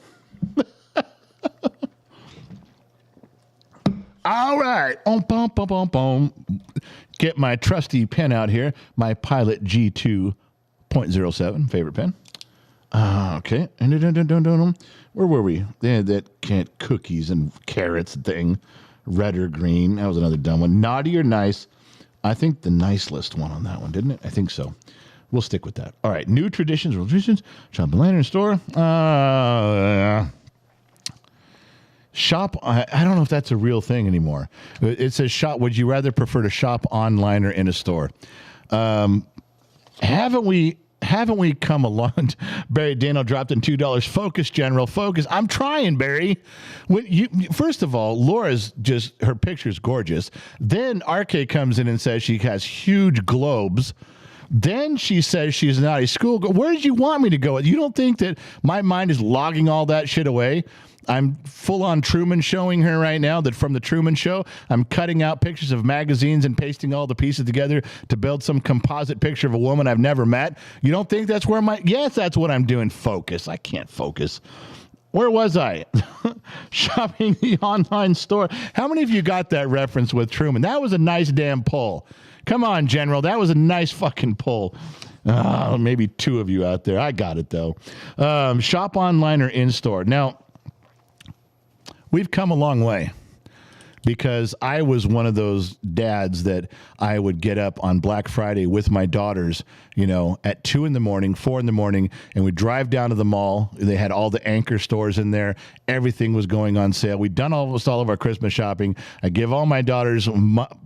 All right. Get my trusty pen out here, my Pilot G2.07, favorite pen. Okay. Where were we? They had that cookies and carrots thing. Red or green. That was another dumb one. Naughty or nice. I think the nice list won on that one, didn't it? I think so. We'll stick with that. All right. New traditions, shop and lantern store. Shop. I don't know if that's a real thing anymore. It says shop. Would you rather prefer to shop online or in a store? Haven't we come along? Barry Dano dropped in $2. Focus, General, focus. I'm trying, Barry. First of all, Laura's her picture's gorgeous. Then RK comes in and says she has huge globes. Then she says she's not a schoolgirl. Where did you want me to go? You don't think that my mind is logging all that shit away? I'm full on Truman showing her right now that from the Truman Show, I'm cutting out pictures of magazines and pasting all the pieces together to build some composite picture of a woman I've never met. You don't think that's where yes, that's what I'm doing. Focus. I can't focus. Where was I? Shopping the online store. How many of you got that reference with Truman? That was a nice damn pull. Come on, General. That was a nice fucking pull. Maybe two of you out there. I got it, though. Shop online or in-store. Now, we've come a long way because I was one of those dads that I would get up on Black Friday with my daughters, at 2 a.m, 4 a.m, and we'd drive down to the mall. They had all the anchor stores in there. Everything was going on sale. We'd done almost all of our Christmas shopping. I give all my daughters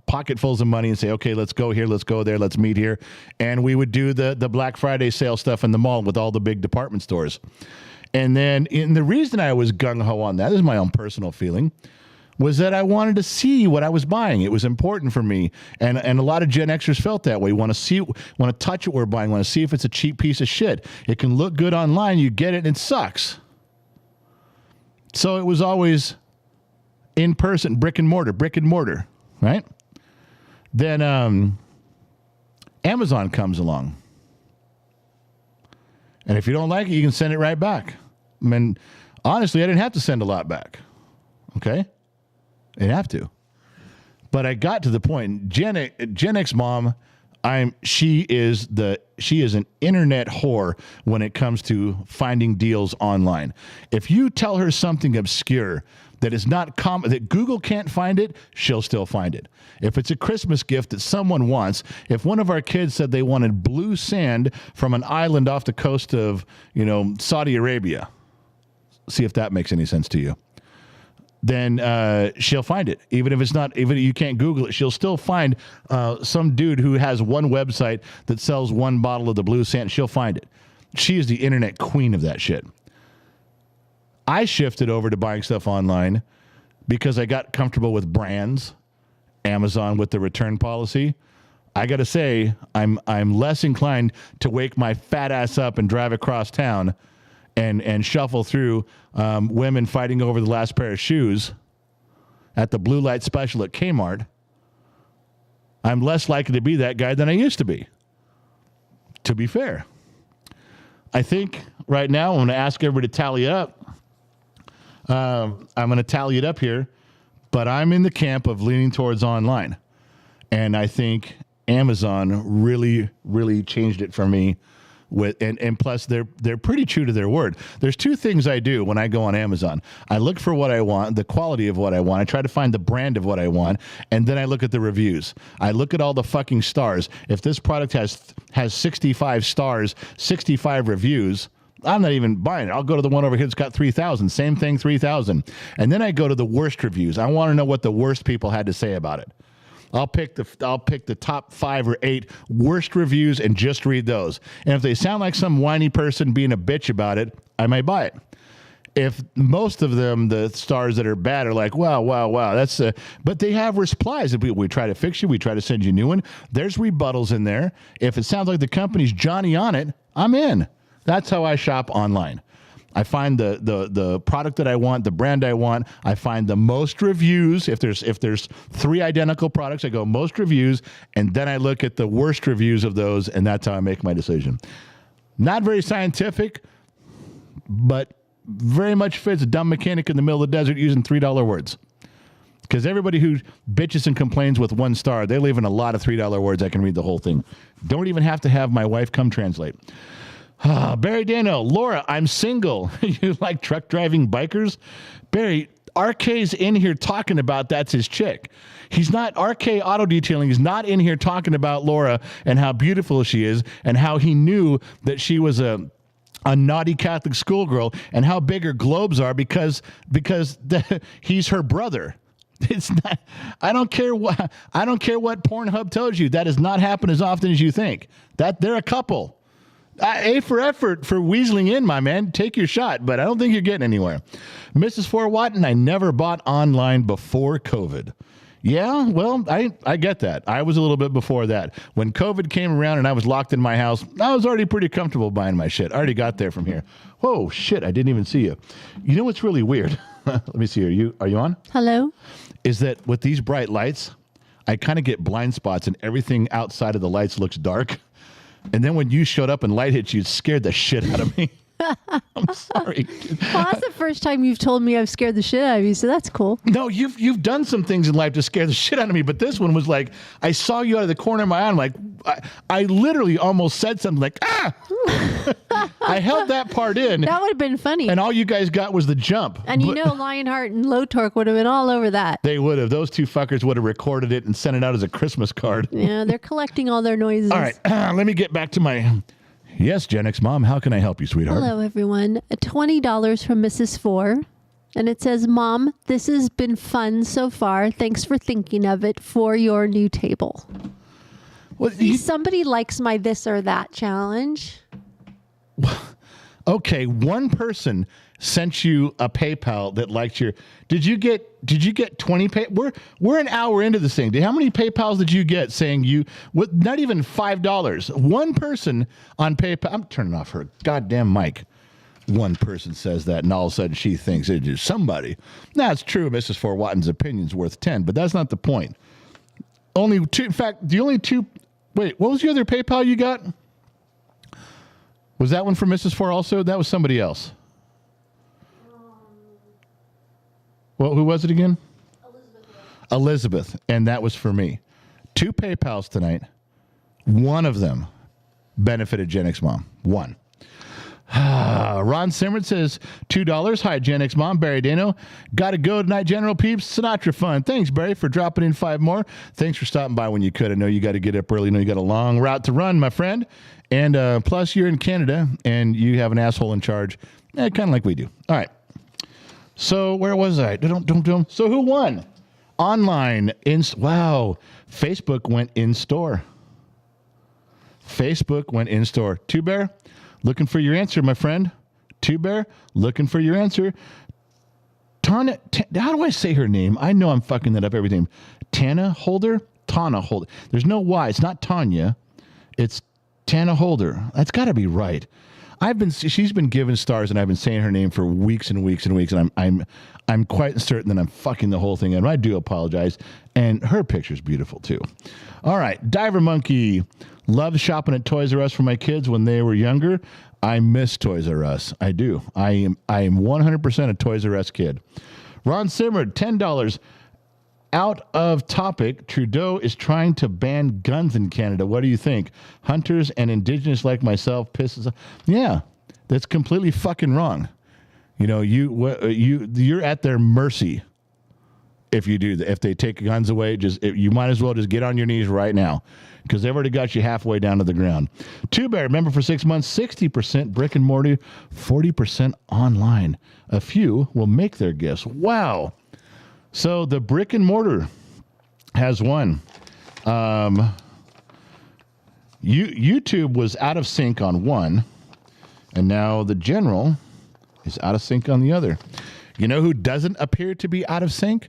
pocketfuls of money and say, okay, let's go here, let's go there, let's meet here. And we would do the Black Friday sale stuff in the mall with all the big department stores. And then the reason I was gung-ho on that, this is my own personal feeling, was that I wanted to see what I was buying. It was important for me. And a lot of Gen Xers felt that way. Want to touch what we're buying, want to see if it's a cheap piece of shit. It can look good online, you get it, and it sucks. So it was always in person, brick and mortar, right? Then Amazon comes along. And if you don't like it, you can send it right back. I mean, honestly, I didn't have to send a lot back. Okay? I didn't have to. But I got to the point. Gen X mom, she is an internet whore when it comes to finding deals online. If you tell her something obscure that is not common, that Google can't find it, she'll still find it. If it's a Christmas gift that someone wants, if one of our kids said they wanted blue sand from an island off the coast of, Saudi Arabia, see if that makes any sense to you, then she'll find it. Even if it's not, even if you can't Google it, she'll still find some dude who has one website that sells one bottle of the blue sand. She'll find it. She is the internet queen of that shit. I shifted over to buying stuff online because I got comfortable with brands, Amazon with the return policy. I got to say, I'm less inclined to wake my fat ass up and drive across town and shuffle through women fighting over the last pair of shoes at the blue light special at Kmart. I'm less likely to be that guy than I used to be fair. I think right now I'm going to ask everybody to tally it up. I'm going to tally it up here, but I'm in the camp of leaning towards online. And I think Amazon really, really changed it for me. And plus, they're pretty true to their word. There's two things I do when I go on Amazon. I look for what I want, the quality of what I want. I try to find the brand of what I want, and then I look at the reviews. I look at all the fucking stars. If this product has 65 stars, 65 reviews, I'm not even buying it. I'll go to the one over here that's got 3,000. Same thing, 3,000. And then I go to the worst reviews. I want to know what the worst people had to say about it. I'll pick the top 5 or 8 worst reviews and just read those. And if they sound like some whiny person being a bitch about it, I might buy it. If most of them, the stars that are bad, are like, wow, that's but they have replies. We try to fix you. We try to send you a new one. There's rebuttals in there. If it sounds like the company's Johnny on it, I'm in. That's how I shop online. I find the product that I want, the brand I want. I find the most reviews. If there's 3 identical products, I go most reviews, and then I look at the worst reviews of those, and that's how I make my decision. Not very scientific, but very much fits a dumb mechanic in the middle of the desert using $3 words. Because everybody who bitches and complains with 1 star, they leave in a lot of $3 words. I can read the whole thing. Don't even have to have my wife come translate. Barry Dano, Laura, I'm single. You like truck driving bikers? Barry, RK's in here talking about that's his chick. He's not, RK Auto Detailing is not in here talking about Laura and how beautiful she is and how he knew that she was a naughty Catholic schoolgirl and how big her globes are because he's her brother. It's not. I don't care what Pornhub tells you. That does not happen as often as you think. That they're a couple. A for effort for weaseling in, my man. Take your shot, but I don't think you're getting anywhere. Mrs. Fort Watton, I never bought online before COVID. Yeah, well, I get that. I was a little bit before that. When COVID came around and I was locked in my house, I was already pretty comfortable buying my shit. I already got there from here. Whoa, shit, I didn't even see you. You know what's really weird? Let me see. Are you on? Hello? Is that with these bright lights, I kind of get blind spots and everything outside of the lights looks dark. And then when you showed up and light hit you, it scared the shit out of me. I'm sorry. Well, that's the first time you've told me I've scared the shit out of you, so that's cool. No, you've done some things in life to scare the shit out of me, but this one was like, I saw you out of the corner of my eye. I'm like, I literally almost said something like, ah! I held that part in. That would have been funny. And all you guys got was the jump. And Lionheart and Low Torque would have been all over that. They would have. Those two fuckers would have recorded it and sent it out as a Christmas card. Yeah, they're collecting all their noises. All right, let me get back to my... Yes, Gen X Mom, how can I help you, sweetheart? Hello, everyone. $20 from Mrs. Four. And it says, Mom, this has been fun so far. Thanks for thinking of it for your new table. Somebody likes my this or that challenge. Okay, one person sent you a PayPal that liked your... Did you get 20 pay? We're an hour into this thing. How many PayPals did you get saying you... With not even $5. One person on PayPal... I'm turning off her goddamn mic. One person says that, and all of a sudden she thinks it is somebody. That's true. Mrs. Fort Watton's opinion's worth 10, but that's not the point. Only 2... In fact, the only 2... Wait, what was the other PayPal you got? Was that one for Mrs. Four also? That was somebody else. Well, who was it again? Elizabeth. And that was for me. 2 PayPals tonight. One of them benefited Gen X Mom. One. Ron Simmert says $2. Hi, Gen X Mom, Barry Dano. Gotta go tonight, General Peeps. Sinatra fun. Thanks, Barry, for dropping in 5 more. Thanks for stopping by when you could. I know you got to get up early. I know you got a long route to run, my friend. And plus, you're in Canada, and you have an asshole in charge, kind of like we do. All right. So where was I? So who won? Online. Wow. Facebook went in store. Facebook went in store. Two Bear, looking for your answer, my friend. Two Bear, looking for your answer. Tana, how do I say her name? I know I'm fucking that up every time. Tana Holder? Tana Holder. There's no Y. It's not Tanya. It's Tana Holder. That's got to be right. She's been given stars, and I've been saying her name for weeks and weeks and weeks, and I'm quite certain that I'm fucking the whole thing, and I do apologize. And her picture's beautiful too. All right, Diver Monkey. Loved shopping at Toys R Us for my kids when they were younger. I miss Toys R Us. I do. I am 100% a Toys R Us kid. Ron Simmer, $10. Out of topic, Trudeau is trying to ban guns in Canada. What do you think? Hunters and Indigenous like myself pisses off. Yeah, that's completely fucking wrong. You know, you're at their mercy if you do that. If they take guns away, you might as well just get on your knees right now because they've already got you halfway down to the ground. Two Bear, member for 6 months, 60% brick and mortar, 40% online. A few will make their gifts. Wow. So the brick and mortar has won. YouTube was out of sync on one, and now the general is out of sync on the other. You know who doesn't appear to be out of sync?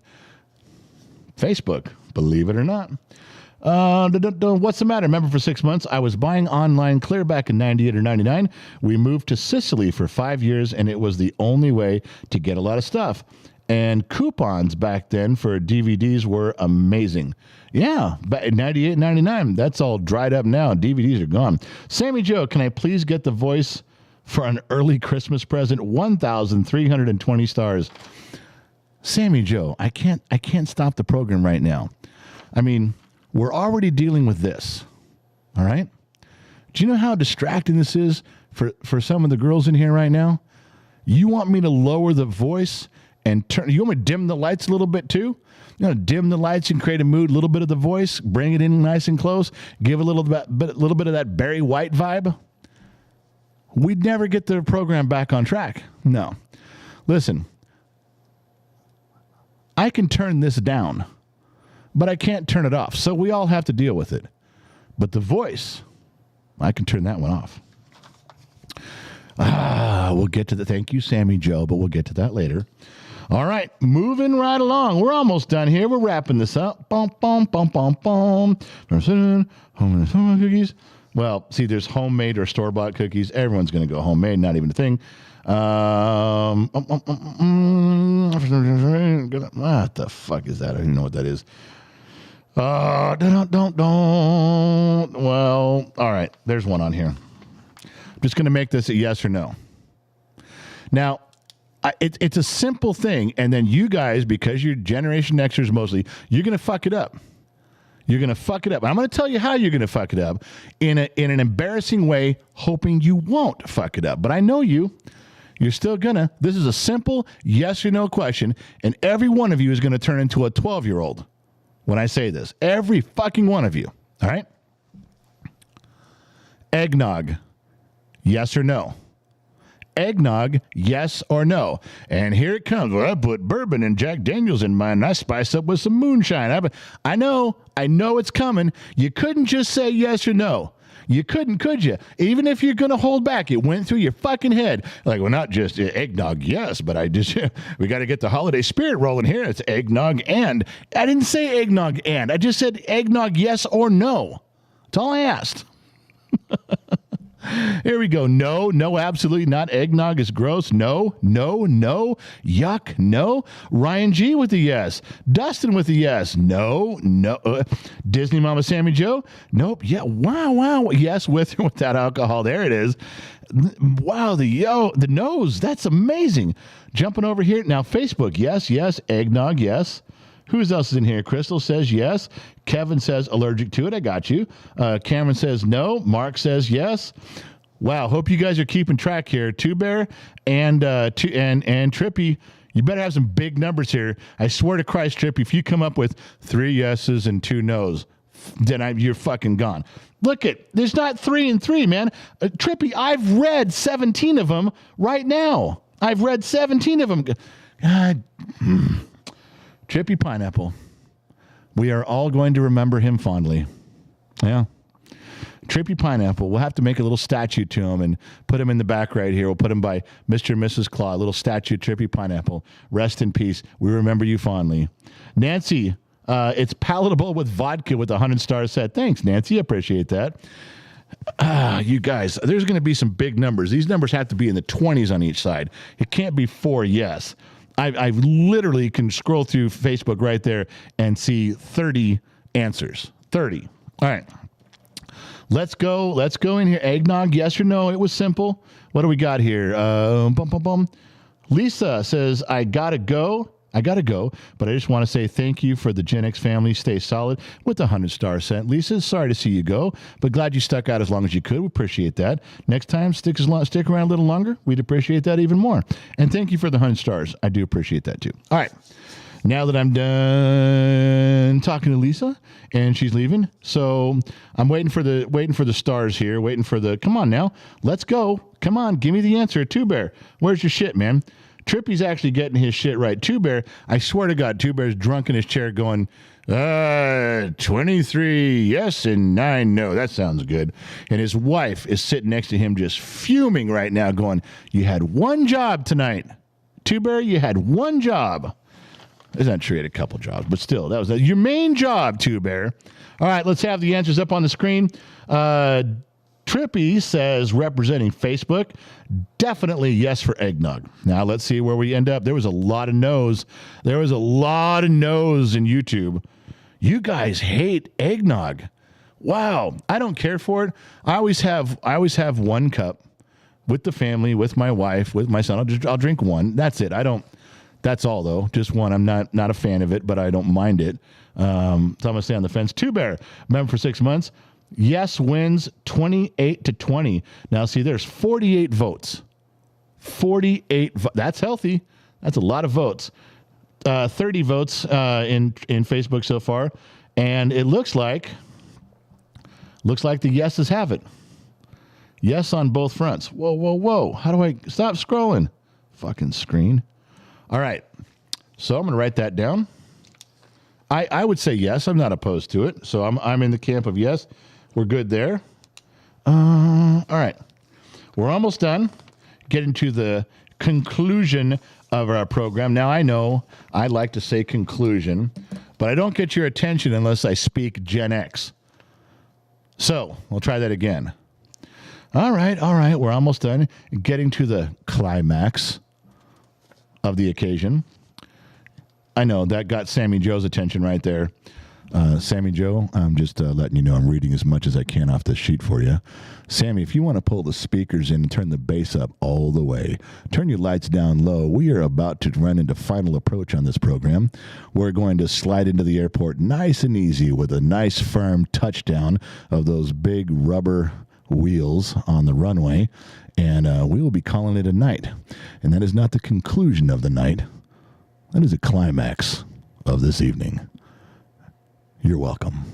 Facebook, believe it or not. What's the matter? Remember, for 6 months, I was buying online clear back in 98 or 99. We moved to Sicily for 5 years, and it was the only way to get a lot of stuff. And coupons back then for DVDs were amazing. Yeah, back in 98, 99. That's all dried up now. DVDs are gone. Sammy Joe, can I please get the voice for an early Christmas present? 1,320 stars. Sammy Joe, I can't stop the program right now. I mean, we're already dealing with this. All right? Do you know how distracting this is for some of the girls in here right now? You want me to lower the voice and you want me to dim the lights a little bit too? You know, dim the lights and create a mood, a little bit of the voice, bring it in nice and close, give a little bit of that Barry White vibe. We'd never get the program back on track. No. Listen, I can turn this down, but I can't turn it off. So we all have to deal with it. But the voice, I can turn that one off. We'll get to thank you, Sammy Joe, but we'll get to that later. All right, moving right along. We're almost done here. We're wrapping this up. Bum, bum, bum, bum, bum. Homemade cookies. Well, see, there's homemade or store-bought cookies. Everyone's going to go homemade, not even a thing. What the fuck is that? I don't even know what that is. Don't. Well, all right, there's one on here. I'm just going to make this a yes or no. Now, it's a simple thing, and then you guys, because you're Generation Xers mostly, you're going to fuck it up. You're going to fuck it up. I'm going to tell you how you're going to fuck it up in an embarrassing way, hoping you won't fuck it up. But I know you. You're still going to. This is a simple yes or no question, and every one of you is going to turn into a 12-year-old when I say this. Every fucking one of you. All right? Eggnog, yes or no? Eggnog, yes or no? And here it comes. Well, I put bourbon and Jack Daniels in mine, and I spice up with some moonshine. I know it's coming. You couldn't just say yes or no. You couldn't, could you? Even if you're going to hold back, it went through your fucking head. Like, well, not just eggnog, yes, but we got to get the holiday spirit rolling here. It's eggnog and. I didn't say eggnog and. I just said eggnog, yes or no. That's all I asked. Here we go. No, absolutely not. Eggnog is gross. No. Yuck. No. Ryan G with a yes. Dustin with a yes. No. Disney Mama Sammy Joe. Nope. Yeah. Wow. Yes, with or without alcohol. There it is. Wow. The nose. That's amazing. Jumping over here now. Facebook. Yes. Eggnog. Yes. Who else is in here? Crystal says yes. Kevin says allergic to it. I got you. Cameron says no. Mark says yes. Wow. Hope you guys are keeping track here. Two Bear and Trippy. You better have some big numbers here. I swear to Christ, Trippy, if you come up with 3 yeses and 2 nos, then you're fucking gone. Look there's not 3 and 3, man. Trippy, I've read 17 of them right now. I've read 17 of them. God. Trippy Pineapple. We are all going to remember him fondly. Yeah. Trippy Pineapple. We'll have to make a little statue to him and put him in the back right here. We'll put him by Mr. and Mrs. Claw. A little statue, Trippy Pineapple. Rest in peace. We remember you fondly. Nancy, it's palatable with vodka with a 100-star set. Thanks, Nancy. Appreciate that. You guys, there's going to be some big numbers. These numbers have to be in the 20s on each side. It can't be 4 yes. I literally can scroll through Facebook right there and see 30 answers. 30. All right. Let's go in here. Eggnog, yes or no? It was simple. What do we got here? Lisa says, I gotta go, but I just want to say thank you for the Gen X family. Stay solid with the 100-star set. Lisa, sorry to see you go, but glad you stuck out as long as you could. We appreciate that. Next time, stick around a little longer. We'd appreciate that even more. And thank you for the 100 stars. I do appreciate that too. All right. Now that I'm done talking to Lisa and she's leaving, so I'm waiting for the stars here, come on now, let's go. Come on, give me the answer. Two Bear, where's your shit, man? Trippy's actually getting his shit right. Two Bear, I swear to God, Two Bear's drunk in his chair going, 23 yes and 9 no. That sounds good. And his wife is sitting next to him just fuming right now going, you had one job tonight. Two Bear, you had one job. It's not true, he had a couple jobs, but still, that was your main job, Two Bear. All right, let's have the answers up on the screen. Trippy says, representing Facebook, definitely yes for eggnog. Now, let's see where we end up. There was a lot of no's. There was a lot of no's in YouTube. You guys hate eggnog. Wow, I don't care for it. I always have one cup with the family, with my wife, with my son. I'll drink one. That's it. That's all, though. Just one. I'm not a fan of it, but I don't mind it. So I'm going to stay on the fence. Two Bear, member for 6 months. Yes wins 28-20. Now, see, there's 48 votes. 48. That's healthy. That's a lot of votes. 30 votes in Facebook so far. And it looks like the yeses have it. Yes on both fronts. Whoa. How do I stop scrolling? Fucking screen. All right, so I'm going to write that down. I would say yes. I'm not opposed to it, so I'm in the camp of yes. We're good there. All right, we're almost done. Getting to the conclusion of our program. Now, I know I like to say conclusion, but I don't get your attention unless I speak Gen X. So we'll try that again. All right, we're almost done. Getting to the climax of the occasion. I know that got Sammy Joe's attention right there. Sammy Joe, I'm just letting you know I'm reading as much as I can off the sheet for you. Sammy, if you want to pull the speakers in and turn the bass up all the way, turn your lights down low. We are about to run into final approach on this program. We're going to slide into the airport nice and easy with a nice firm touchdown of those big rubber wheels on the runway, and we will be calling it a night. And that is not the conclusion of the night. That is a climax of this evening. You're welcome.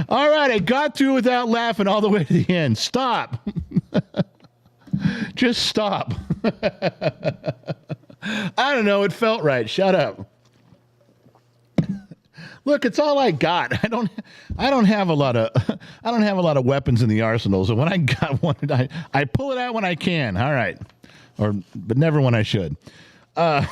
All right, I got through without laughing all the way to the end. Stop. Just stop. I don't know. It felt right. Shut up. Look, it's all I got. I don't have a lot of weapons in the arsenal. So when I got one, I pull it out when I can. All right, but never when I should. What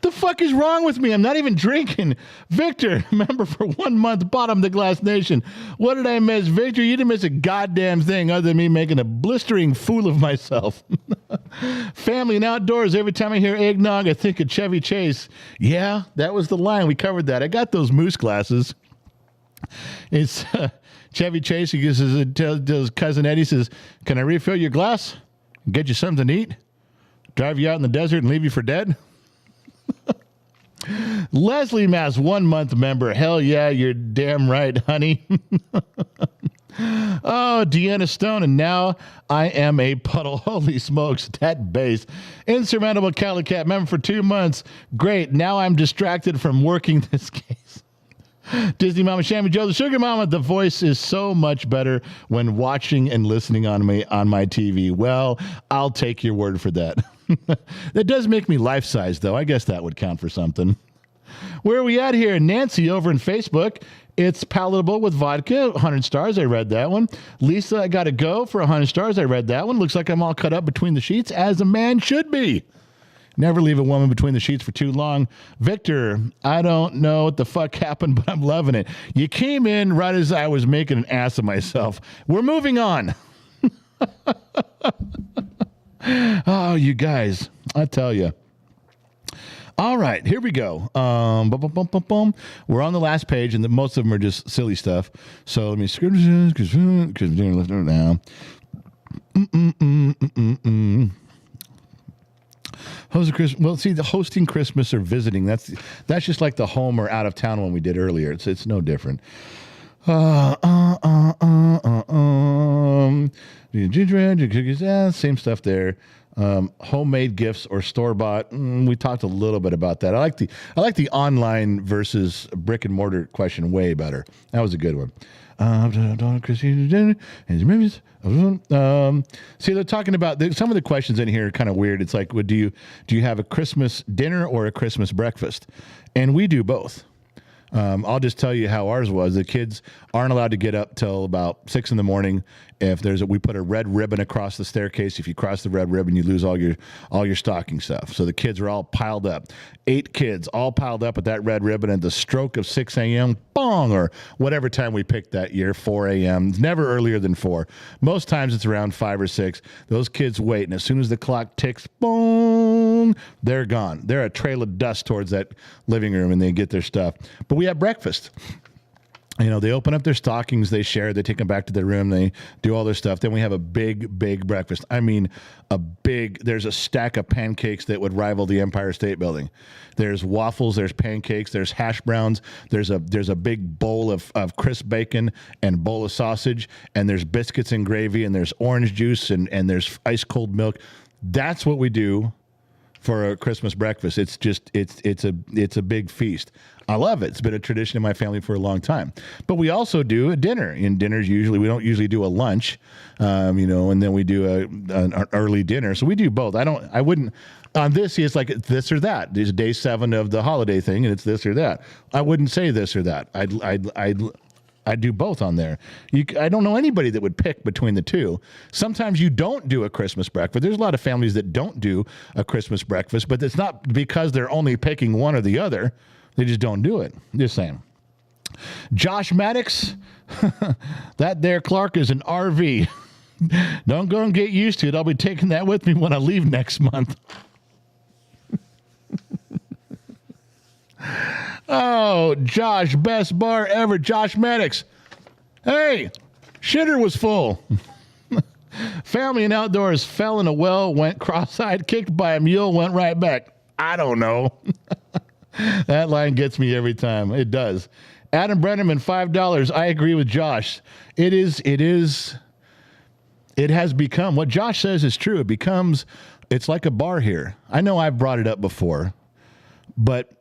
the fuck is wrong with me? I'm not even drinking. Victor, member for 1 month, bottom of the glass nation. What did I miss? Victor, you didn't miss a goddamn thing other than me making a blistering fool of myself. Family and outdoors. Every time I hear eggnog, I think of Chevy Chase. Yeah, that was the line. We covered that. I got those moose glasses. It's Chevy Chase. He tells cousin Eddie, says, can I refill your glass? Get you something to eat? Drive you out in the desert and leave you for dead? Leslie Mass, 1 month member. Hell yeah, you're damn right, honey. Oh, Deanna Stone, and now I am a puddle. Holy smokes, that bass. Insurmountable Cali Cat member for 2 months. Great, now I'm distracted from working this case. Disney Mama Shammy Joe, the Sugar Mama, the voice is so much better when watching and listening on my TV. Well, I'll take your word for that. That does make me life-size, though. I guess that would count for something. Where are we at here? Nancy over in Facebook. It's palatable with vodka, 100 stars. I read that one. Lisa, I got to go for 100 stars. I read that one. Looks like I'm all cut up between the sheets, as a man should be. Never leave a woman between the sheets for too long. Victor, I don't know what the fuck happened, but I'm loving it. You came in right as I was making an ass of myself. We're moving on. Oh, you guys, I tell you. All right, here we go. We're on the last page, and most of them are just silly stuff. So let me scroll because we're left now. Well, see, the hosting Christmas or visiting, that's just like the home or out of town one we did earlier. It's no different. Same stuff there. Homemade gifts or store-bought. We talked a little bit about that. I like the online versus brick and mortar question way better. That was a good one. See, they're talking about some of the questions in here are kind of weird. It's like, do you have a Christmas dinner or a Christmas breakfast? And we do both. I'll just tell you how ours was. The kids aren't allowed to get up till about 6 a.m. If we put a red ribbon across the staircase. If you cross the red ribbon, you lose all your stocking stuff. So the kids are all piled up. 8 kids all piled up at that red ribbon at the stroke of 6 a.m. Bong, or whatever time we picked that year, 4 a.m. It's never earlier than 4. Most times it's around 5 or 6. Those kids wait, and as soon as the clock ticks, boom, they're gone. They're a trail of dust towards that living room, and they get their stuff. But we have breakfast. You know, they open up their stockings, they share, they take them back to their room, they do all their stuff. Then we have a big, big breakfast. I mean, there's a stack of pancakes that would rival the Empire State Building. There's waffles, there's pancakes, there's hash browns, there's a big bowl of crisp bacon and bowl of sausage, and there's biscuits and gravy, and there's orange juice, and there's ice cold milk. That's what we do for a Christmas breakfast. It's a big feast. I love it. It's been a tradition in my family for a long time. But we also do a dinner. In dinners, we don't usually do a lunch, and then we do an early dinner. So we do both. I wouldn't. On this, it's like this or that. There's day 7 of the holiday thing, and it's this or that. I wouldn't say this or that. I'd do both on there. I don't know anybody that would pick between the two. Sometimes you don't do a Christmas breakfast. There's a lot of families that don't do a Christmas breakfast, but it's not because they're only picking one or the other. They just don't do it. Just saying. Josh Maddox, that there, Clark, is an RV. Don't go and get used to it. I'll be taking that with me when I leave next month. Oh, Josh, best bar ever. Josh Maddox. Hey, shitter was full. Family and outdoors, fell in a well, went cross-eyed, kicked by a mule, went right back. I don't know. That line gets me every time. It does. Adam Brenneman, $5. I agree with Josh. It has become, what Josh says is true. It's like a bar here. I know I've brought it up before, but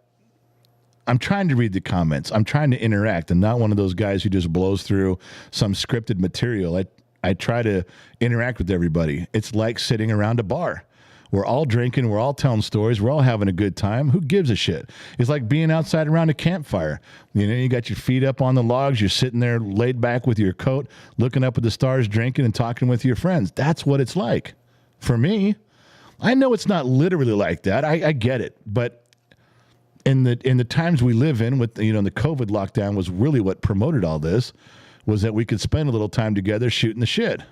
I'm trying to read the comments. I'm trying to interact. I'm not one of those guys who just blows through some scripted material. I try to interact with everybody. It's like sitting around a bar. We're all drinking. We're all telling stories. We're all having a good time. Who gives a shit? It's like being outside around a campfire. You got your feet up on the logs. You're sitting there laid back with your coat, looking up at the stars, drinking and talking with your friends. That's what it's like. For me, I know it's not literally like that. I get it. But in the times we live in, with the COVID lockdown was really what promoted all this, was that we could spend a little time together shooting the shit.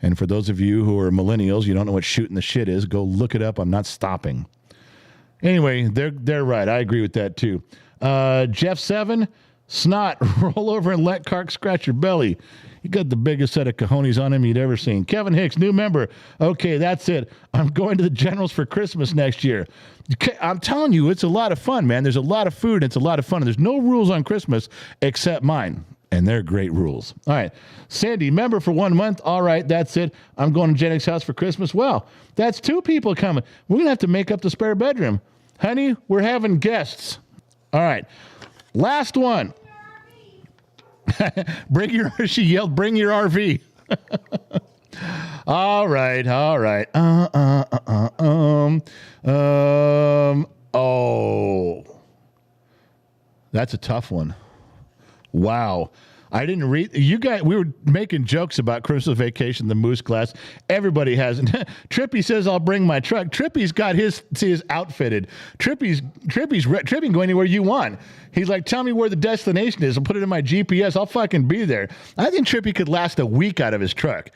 And for those of you who are millennials, you don't know what shooting the shit is, go look it up. I'm not stopping. Anyway, they're right. I agree with that too. Jeff 7, snot, roll over and let Clark scratch your belly. He got the biggest set of cojones on him you'd ever seen. Kevin Hicks, new member. Okay, that's it. I'm going to the Generals for Christmas next year. I'm telling you, it's a lot of fun, man. There's a lot of food. It's a lot of fun. There's no rules on Christmas except mine. And they're great rules. All right. Sandy, member for 1 month. All right, that's it. I'm going to Jennick's house for Christmas. Well, that's 2 people coming. We're going to have to make up the spare bedroom. Honey, we're having guests. All right. Last one. She yelled, bring your RV. All right. Oh. That's a tough one. Wow. I didn't read. You guys, we were making jokes about Christmas Vacation, the Moose Glass. Everybody has. Trippy says, I'll bring my truck. Trippy's got his outfitted. Trippy can go anywhere you want. He's like, tell me where the destination is. I'll put it in my GPS. I'll fucking be there. I think Trippy could last a week out of his truck.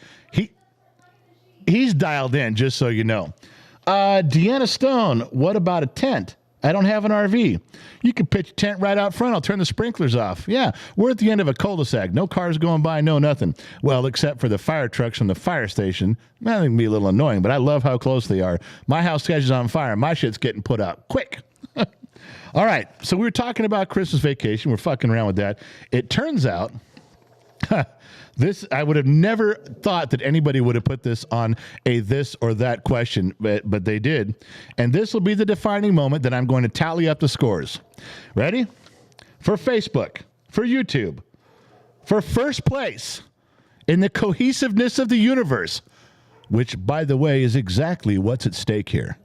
He's dialed in, just so you know. Deanna Stone, what about a tent? I don't have an RV. You can pitch a tent right out front. I'll turn the sprinklers off. Yeah, we're at the end of a cul-de-sac. No cars going by, no nothing. Well, except for the fire trucks from the fire station. That can be a little annoying, but I love how close they are. My house catches on fire. My shit's getting put out quick. All right, so we were talking about Christmas Vacation. We're fucking around with that. It turns out... I would have never thought that anybody would have put this on a this or that question, but they did. And this will be the defining moment that I'm going to tally up the scores. Ready? For Facebook, for YouTube, for first place in the cohesiveness of the universe, which, by the way, is exactly what's at stake here.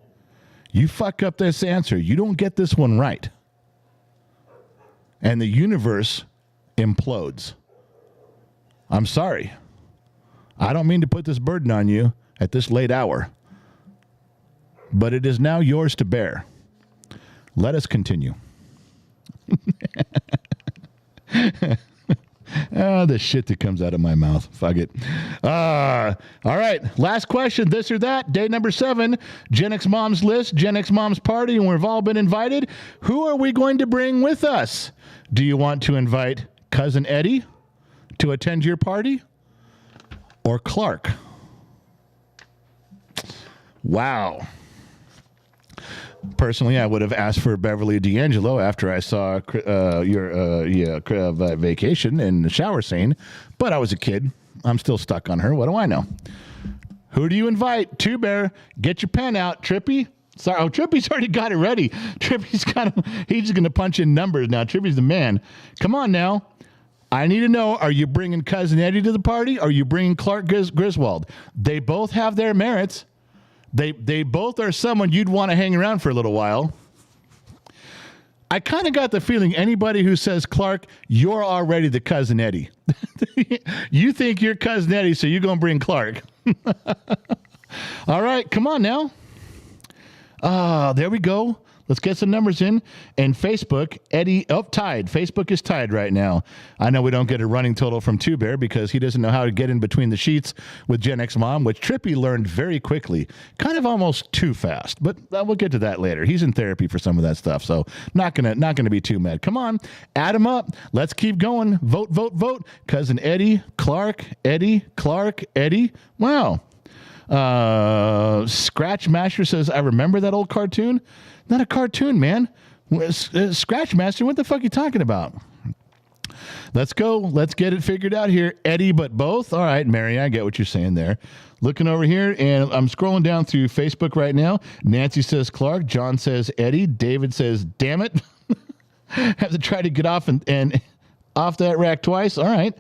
You fuck up this answer, you don't get this one right, and the universe implodes. I'm sorry. I don't mean to put this burden on you at this late hour, but it is now yours to bear. Let us continue. The shit that comes out of my mouth. Fuck it. All right. Last question. This or that. Day number 7. Gen X Mom's list. Gen X Mom's party. And we've all been invited. Who are we going to bring with us? Do you want to invite Cousin Eddie to attend your party, or Clark? Wow. Personally, I would have asked for Beverly D'Angelo after I saw your vacation in the shower scene, but I was a kid. I'm still stuck on her. What do I know? Who do you invite? Two Bear, get your pen out. Trippy? Sorry. Oh, Trippy's already got it ready. Trippy's he's just going to punch in numbers now. Trippy's the man. Come on now. I need to know, are you bringing Cousin Eddie to the party? Or are you bringing Clark Griswold? They both have their merits. They both are someone you'd want to hang around for a little while. I kind of got the feeling anybody who says Clark, you're already the Cousin Eddie. You think you're Cousin Eddie, so you're going to bring Clark. All right, come on now. There we go. Let's get some numbers in. And Facebook, Eddie, tied. Facebook is tied right now. I know we don't get a running total from Two Bear because he doesn't know how to get in between the sheets with Gen X Mom, which Trippy learned very quickly. Kind of almost too fast, but we'll get to that later. He's in therapy for some of that stuff, so not gonna be too mad. Come on, add them up. Let's keep going. Vote, vote, vote. Cousin Eddie, Clark, Eddie, Clark, Eddie. Wow. Scratch Master says, I remember that old cartoon. Not a cartoon, man. Scratch Master, what the fuck are you talking about? Let's go. Let's get it figured out here. Eddie, but both? All right, Mary, I get what you're saying there. Looking over here, and I'm scrolling down through Facebook right now. Nancy says Clark. John says Eddie. David says, damn it. Have to try to get off and off that rack twice. All right.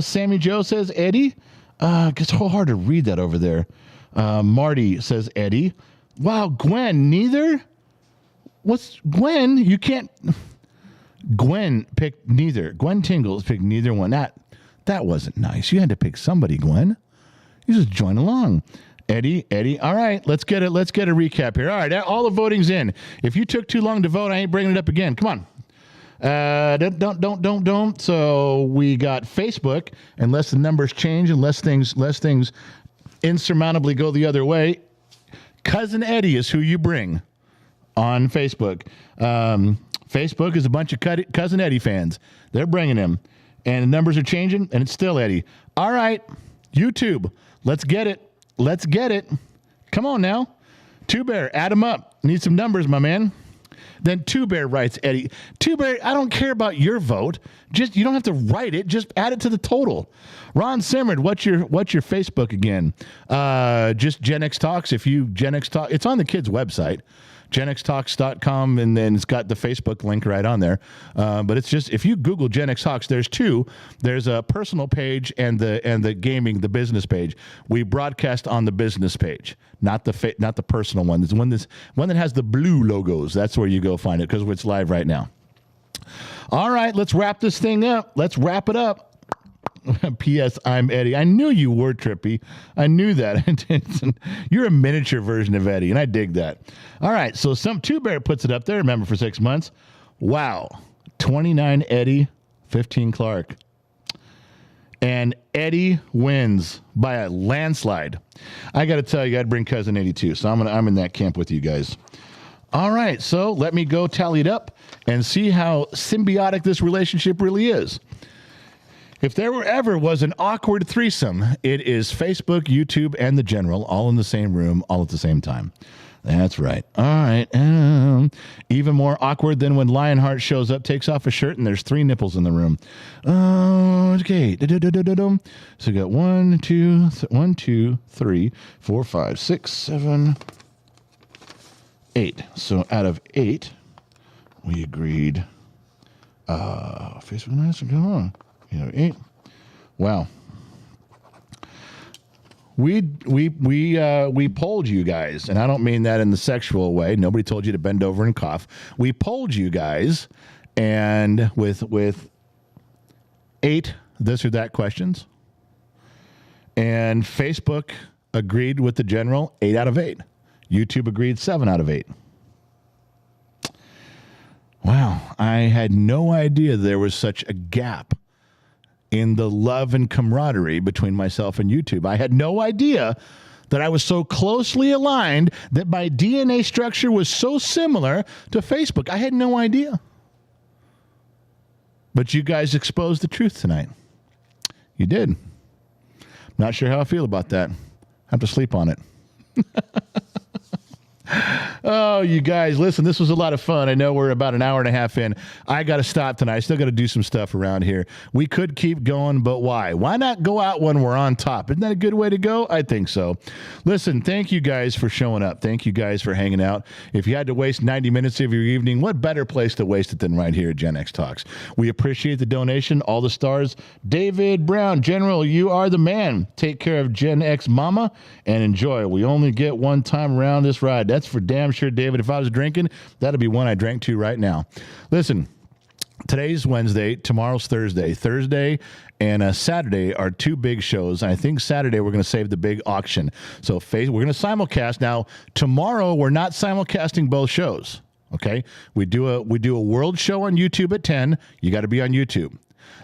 Sammy Joe says Eddie. It's so hard to read that over there. Marty says Eddie. Wow, Gwen, neither? What's Gwen? You can't. Gwen picked neither. Gwen Tingles picked neither one. That wasn't nice. You had to pick somebody, Gwen. You just join along. Eddie. All right, let's get a recap here. All right, all the voting's in. If you took too long to vote, I ain't bringing it up again. Come on. Don't. So we got Facebook, unless the numbers change, unless things insurmountably go the other way. Cousin Eddie is who you bring on Facebook. Facebook is a bunch of Cousin Eddie fans. They're bringing him. And the numbers are changing, and it's still Eddie. All right, YouTube, let's get it. Let's get it. Come on now. Two Bear, add them up. Need some numbers, my man. Then Two Bear writes, Eddie, Two Bear, I don't care about your vote. You don't have to write it. Just add it to the total. Ron Simmered, what's your Facebook again? Just Gen X Talks. If you Gen X Talk, it's on the kids' website, genxtalks.com, and then it's got the Facebook link right on there. But it's just, if you Google Gen X Talks, there's two. There's a personal page and the gaming, the business page. We broadcast on the business page, not the personal one. There's one that has the blue logos. That's where you go find it because it's live right now. All right, let's wrap this thing up. Let's wrap it up. P.S. I'm Eddie. I knew you were trippy. I knew that. You're a miniature version of Eddie, and I dig that. All right, so Two Bear puts it up there. Remember, for 6 months. Wow. 29 Eddie, 15 Clark. And Eddie wins by a landslide. I got to tell you, I'd bring Cousin Eddie too. So I'm in that camp with you guys. All right, so let me go tally it up and see how symbiotic this relationship really is. If there ever was an awkward threesome, it is Facebook, YouTube, and the General, all in the same room, all at the same time. That's right. All right. Even more awkward than when Lionheart shows up, takes off a shirt, and there's 3 nipples in the room. Okay. So we got 1, 2, 3, 4, 5, 6, 7, 8. So out of 8, we agreed. Facebook and Instagram. 8. Wow. We polled you guys, and I don't mean that in the sexual way. Nobody told you to bend over and cough. We polled you guys, and with 8 this or that questions, and Facebook agreed with the General 8 out of 8. YouTube agreed 7 out of 8. Wow, I had no idea there was such a gap in the love and camaraderie between myself and YouTube. I had no idea that I was so closely aligned, that my DNA structure was so similar to Facebook. I had no idea. But you guys exposed the truth tonight. You did. Not sure how I feel about that. Have to sleep on it. Oh, you guys, listen, this was a lot of fun. I know we're about an hour and a half in. I got to stop tonight. I still got to do some stuff around here. We could keep going, but why? Why not go out when we're on top? Isn't that a good way to go? I think so. Listen, thank you guys for showing up. Thank you guys for hanging out. If you had to waste 90 minutes of your evening, what better place to waste it than right here at Gen X Talks? We appreciate the donation, all the stars. David Brown, General, you are the man. Take care of Gen X Mama and enjoy. We only get one time around this ride. That's for damn sure, David. If I was drinking, that'd be one I drank to right now. Listen, today's Wednesday, tomorrow's Thursday. Thursday and Saturday are 2 big shows. And I think Saturday we're going to save the big auction. So we're going to simulcast. Now, tomorrow we're not simulcasting both shows. Okay? We do a world show on YouTube at 10. You got to be on YouTube.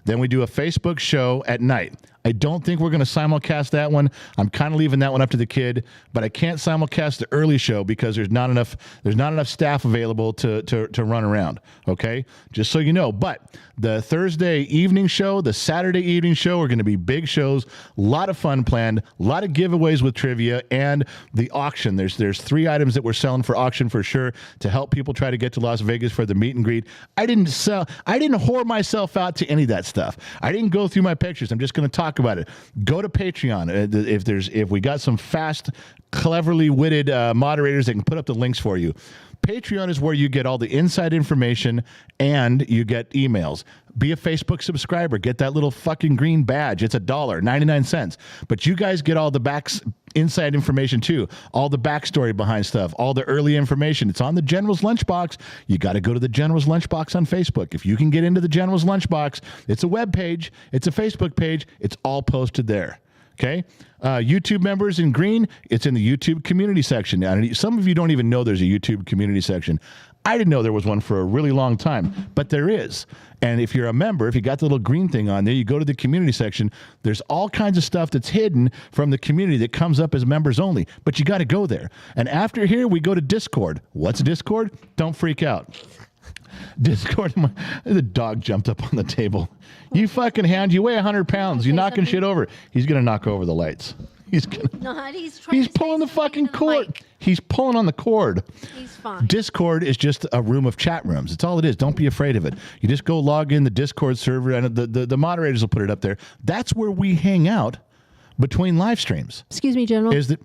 Then we do a Facebook show at night. I don't think we're going to simulcast that one. I'm kind of leaving that one up to the kid, but I can't simulcast the early show because there's not enough staff available to run around. Okay, just so you know. But the Thursday evening show, the Saturday evening show are going to be big shows. A lot of fun planned. A lot of giveaways with trivia and the auction. There's 3 items that we're selling for auction for sure to help people try to get to Las Vegas for the meet and greet. I didn't whore myself out to any of that stuff. I didn't go through my pictures. I'm just going to talk about it. Go to Patreon. If we got some fast, cleverly witted moderators that can put up the links for you. Patreon is where you get all the inside information and you get emails. Be a Facebook subscriber. Get that little fucking green badge. It's $1.99. But you guys get all the inside information too. All the backstory behind stuff. All the early information. It's on the General's Lunchbox. You got to go to the General's Lunchbox on Facebook. If you can get into the General's Lunchbox, it's a web page. It's a Facebook page. It's all posted there. Okay. YouTube members in green, it's in the YouTube community section. Now, some of you don't even know there's a YouTube community section. I didn't know there was one for a really long time, but there is. And if you're a member, if you got the little green thing on there, you go to the community section. There's all kinds of stuff that's hidden from the community that comes up as members only, but you got to go there. And after here, we go to Discord. What's Discord? Don't freak out. Discord. The dog jumped up on the table. You fucking hound. You weigh 100 pounds. You're knocking shit over. He's going to knock over the lights. He's going to. No, he's pulling the fucking cord. He's pulling on the cord. He's fine. Discord is just a room of chat rooms. It's all it is. Don't be afraid of it. You just go log in the Discord server, and the moderators will put it up there. That's where we hang out between live streams. Excuse me, General. Is that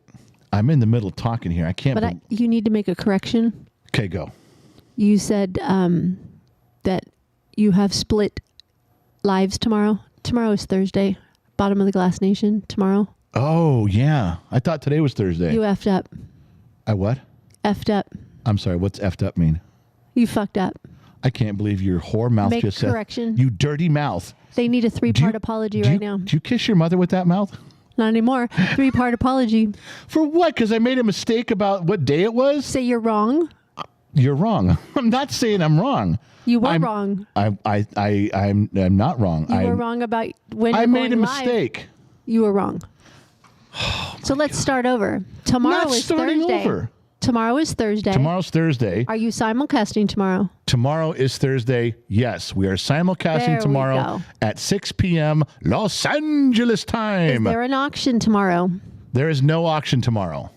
I'm in the middle of talking here. I can't. But you need to make a correction. Okay, go. You said that you have split lives tomorrow. Tomorrow is Thursday. Bottom of the Glass Nation tomorrow. Oh, yeah. I thought today was Thursday. You effed up. I what? Effed up. I'm sorry. What's effed up mean? You fucked up. I can't believe your whore mouth Make just said. correction. You dirty mouth. They need a 3-part apology right now. Do you kiss your mother with that mouth? Not anymore. 3-part apology. For what? Because I made a mistake about what day it was? Say you're wrong. You're wrong. I'm not saying I'm wrong. You were wrong. I'm not wrong. You were wrong about when I you're made a going live. mistake. You were wrong. So let's start over. Tomorrow is Thursday. Over. Tomorrow is Thursday. Tomorrow's Thursday. Are you simulcasting tomorrow? Tomorrow is Thursday. Yes, we are simulcasting tomorrow at 6 p.m. Los Angeles time. Is there an auction tomorrow? There is no auction tomorrow.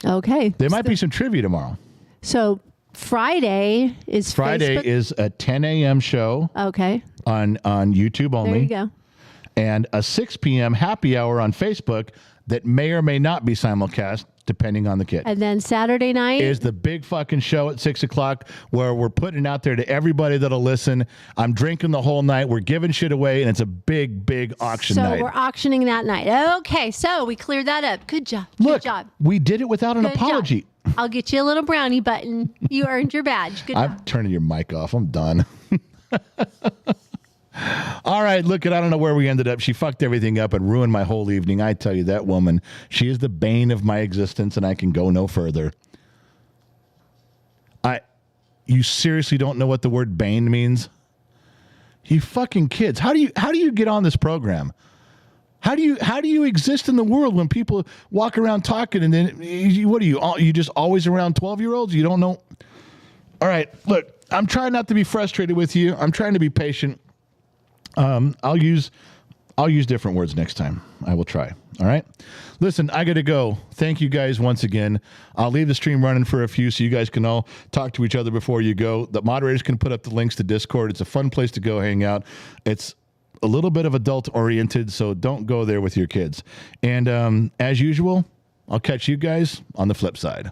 Okay. There might be some trivia tomorrow. So Friday is Facebook? Is a 10 a.m. show. Okay. On YouTube only. There you go. And a 6 p.m. happy hour on Facebook that may or may not be simulcast, depending on the kid. And then Saturday night is the big fucking show at 6 o'clock where we're putting it out there to everybody that'll listen. I'm drinking the whole night. We're giving shit away, and it's a big, big auction night. So we're auctioning that night. Okay, so we cleared that up. Good job. Look, Good job. We did it without an apology. Job. I'll get you a little brownie button. You earned your badge. Good job. I'm turning your mic off. I'm done. All right, look, I don't know where we ended up. She fucked everything up and ruined my whole evening. I tell you, that woman, she is the bane of my existence, and I can go no further. You seriously don't know what the word bane means? You fucking kids. How do you get on this program? How do you exist in the world when people walk around talking and then what are you just always around 12-year-olds? You don't know. All right, look, I'm trying not to be frustrated with you. I'm trying to be patient. I'll use different words next time. I will try. All right. Listen, I got to go. Thank you guys once again. I'll leave the stream running for a few so you guys can all talk to each other before you go. The moderators can put up the links to Discord. It's a fun place to go hang out. It's a little bit of adult oriented, so don't go there with your kids. And as usual, I'll catch you guys on the flip side.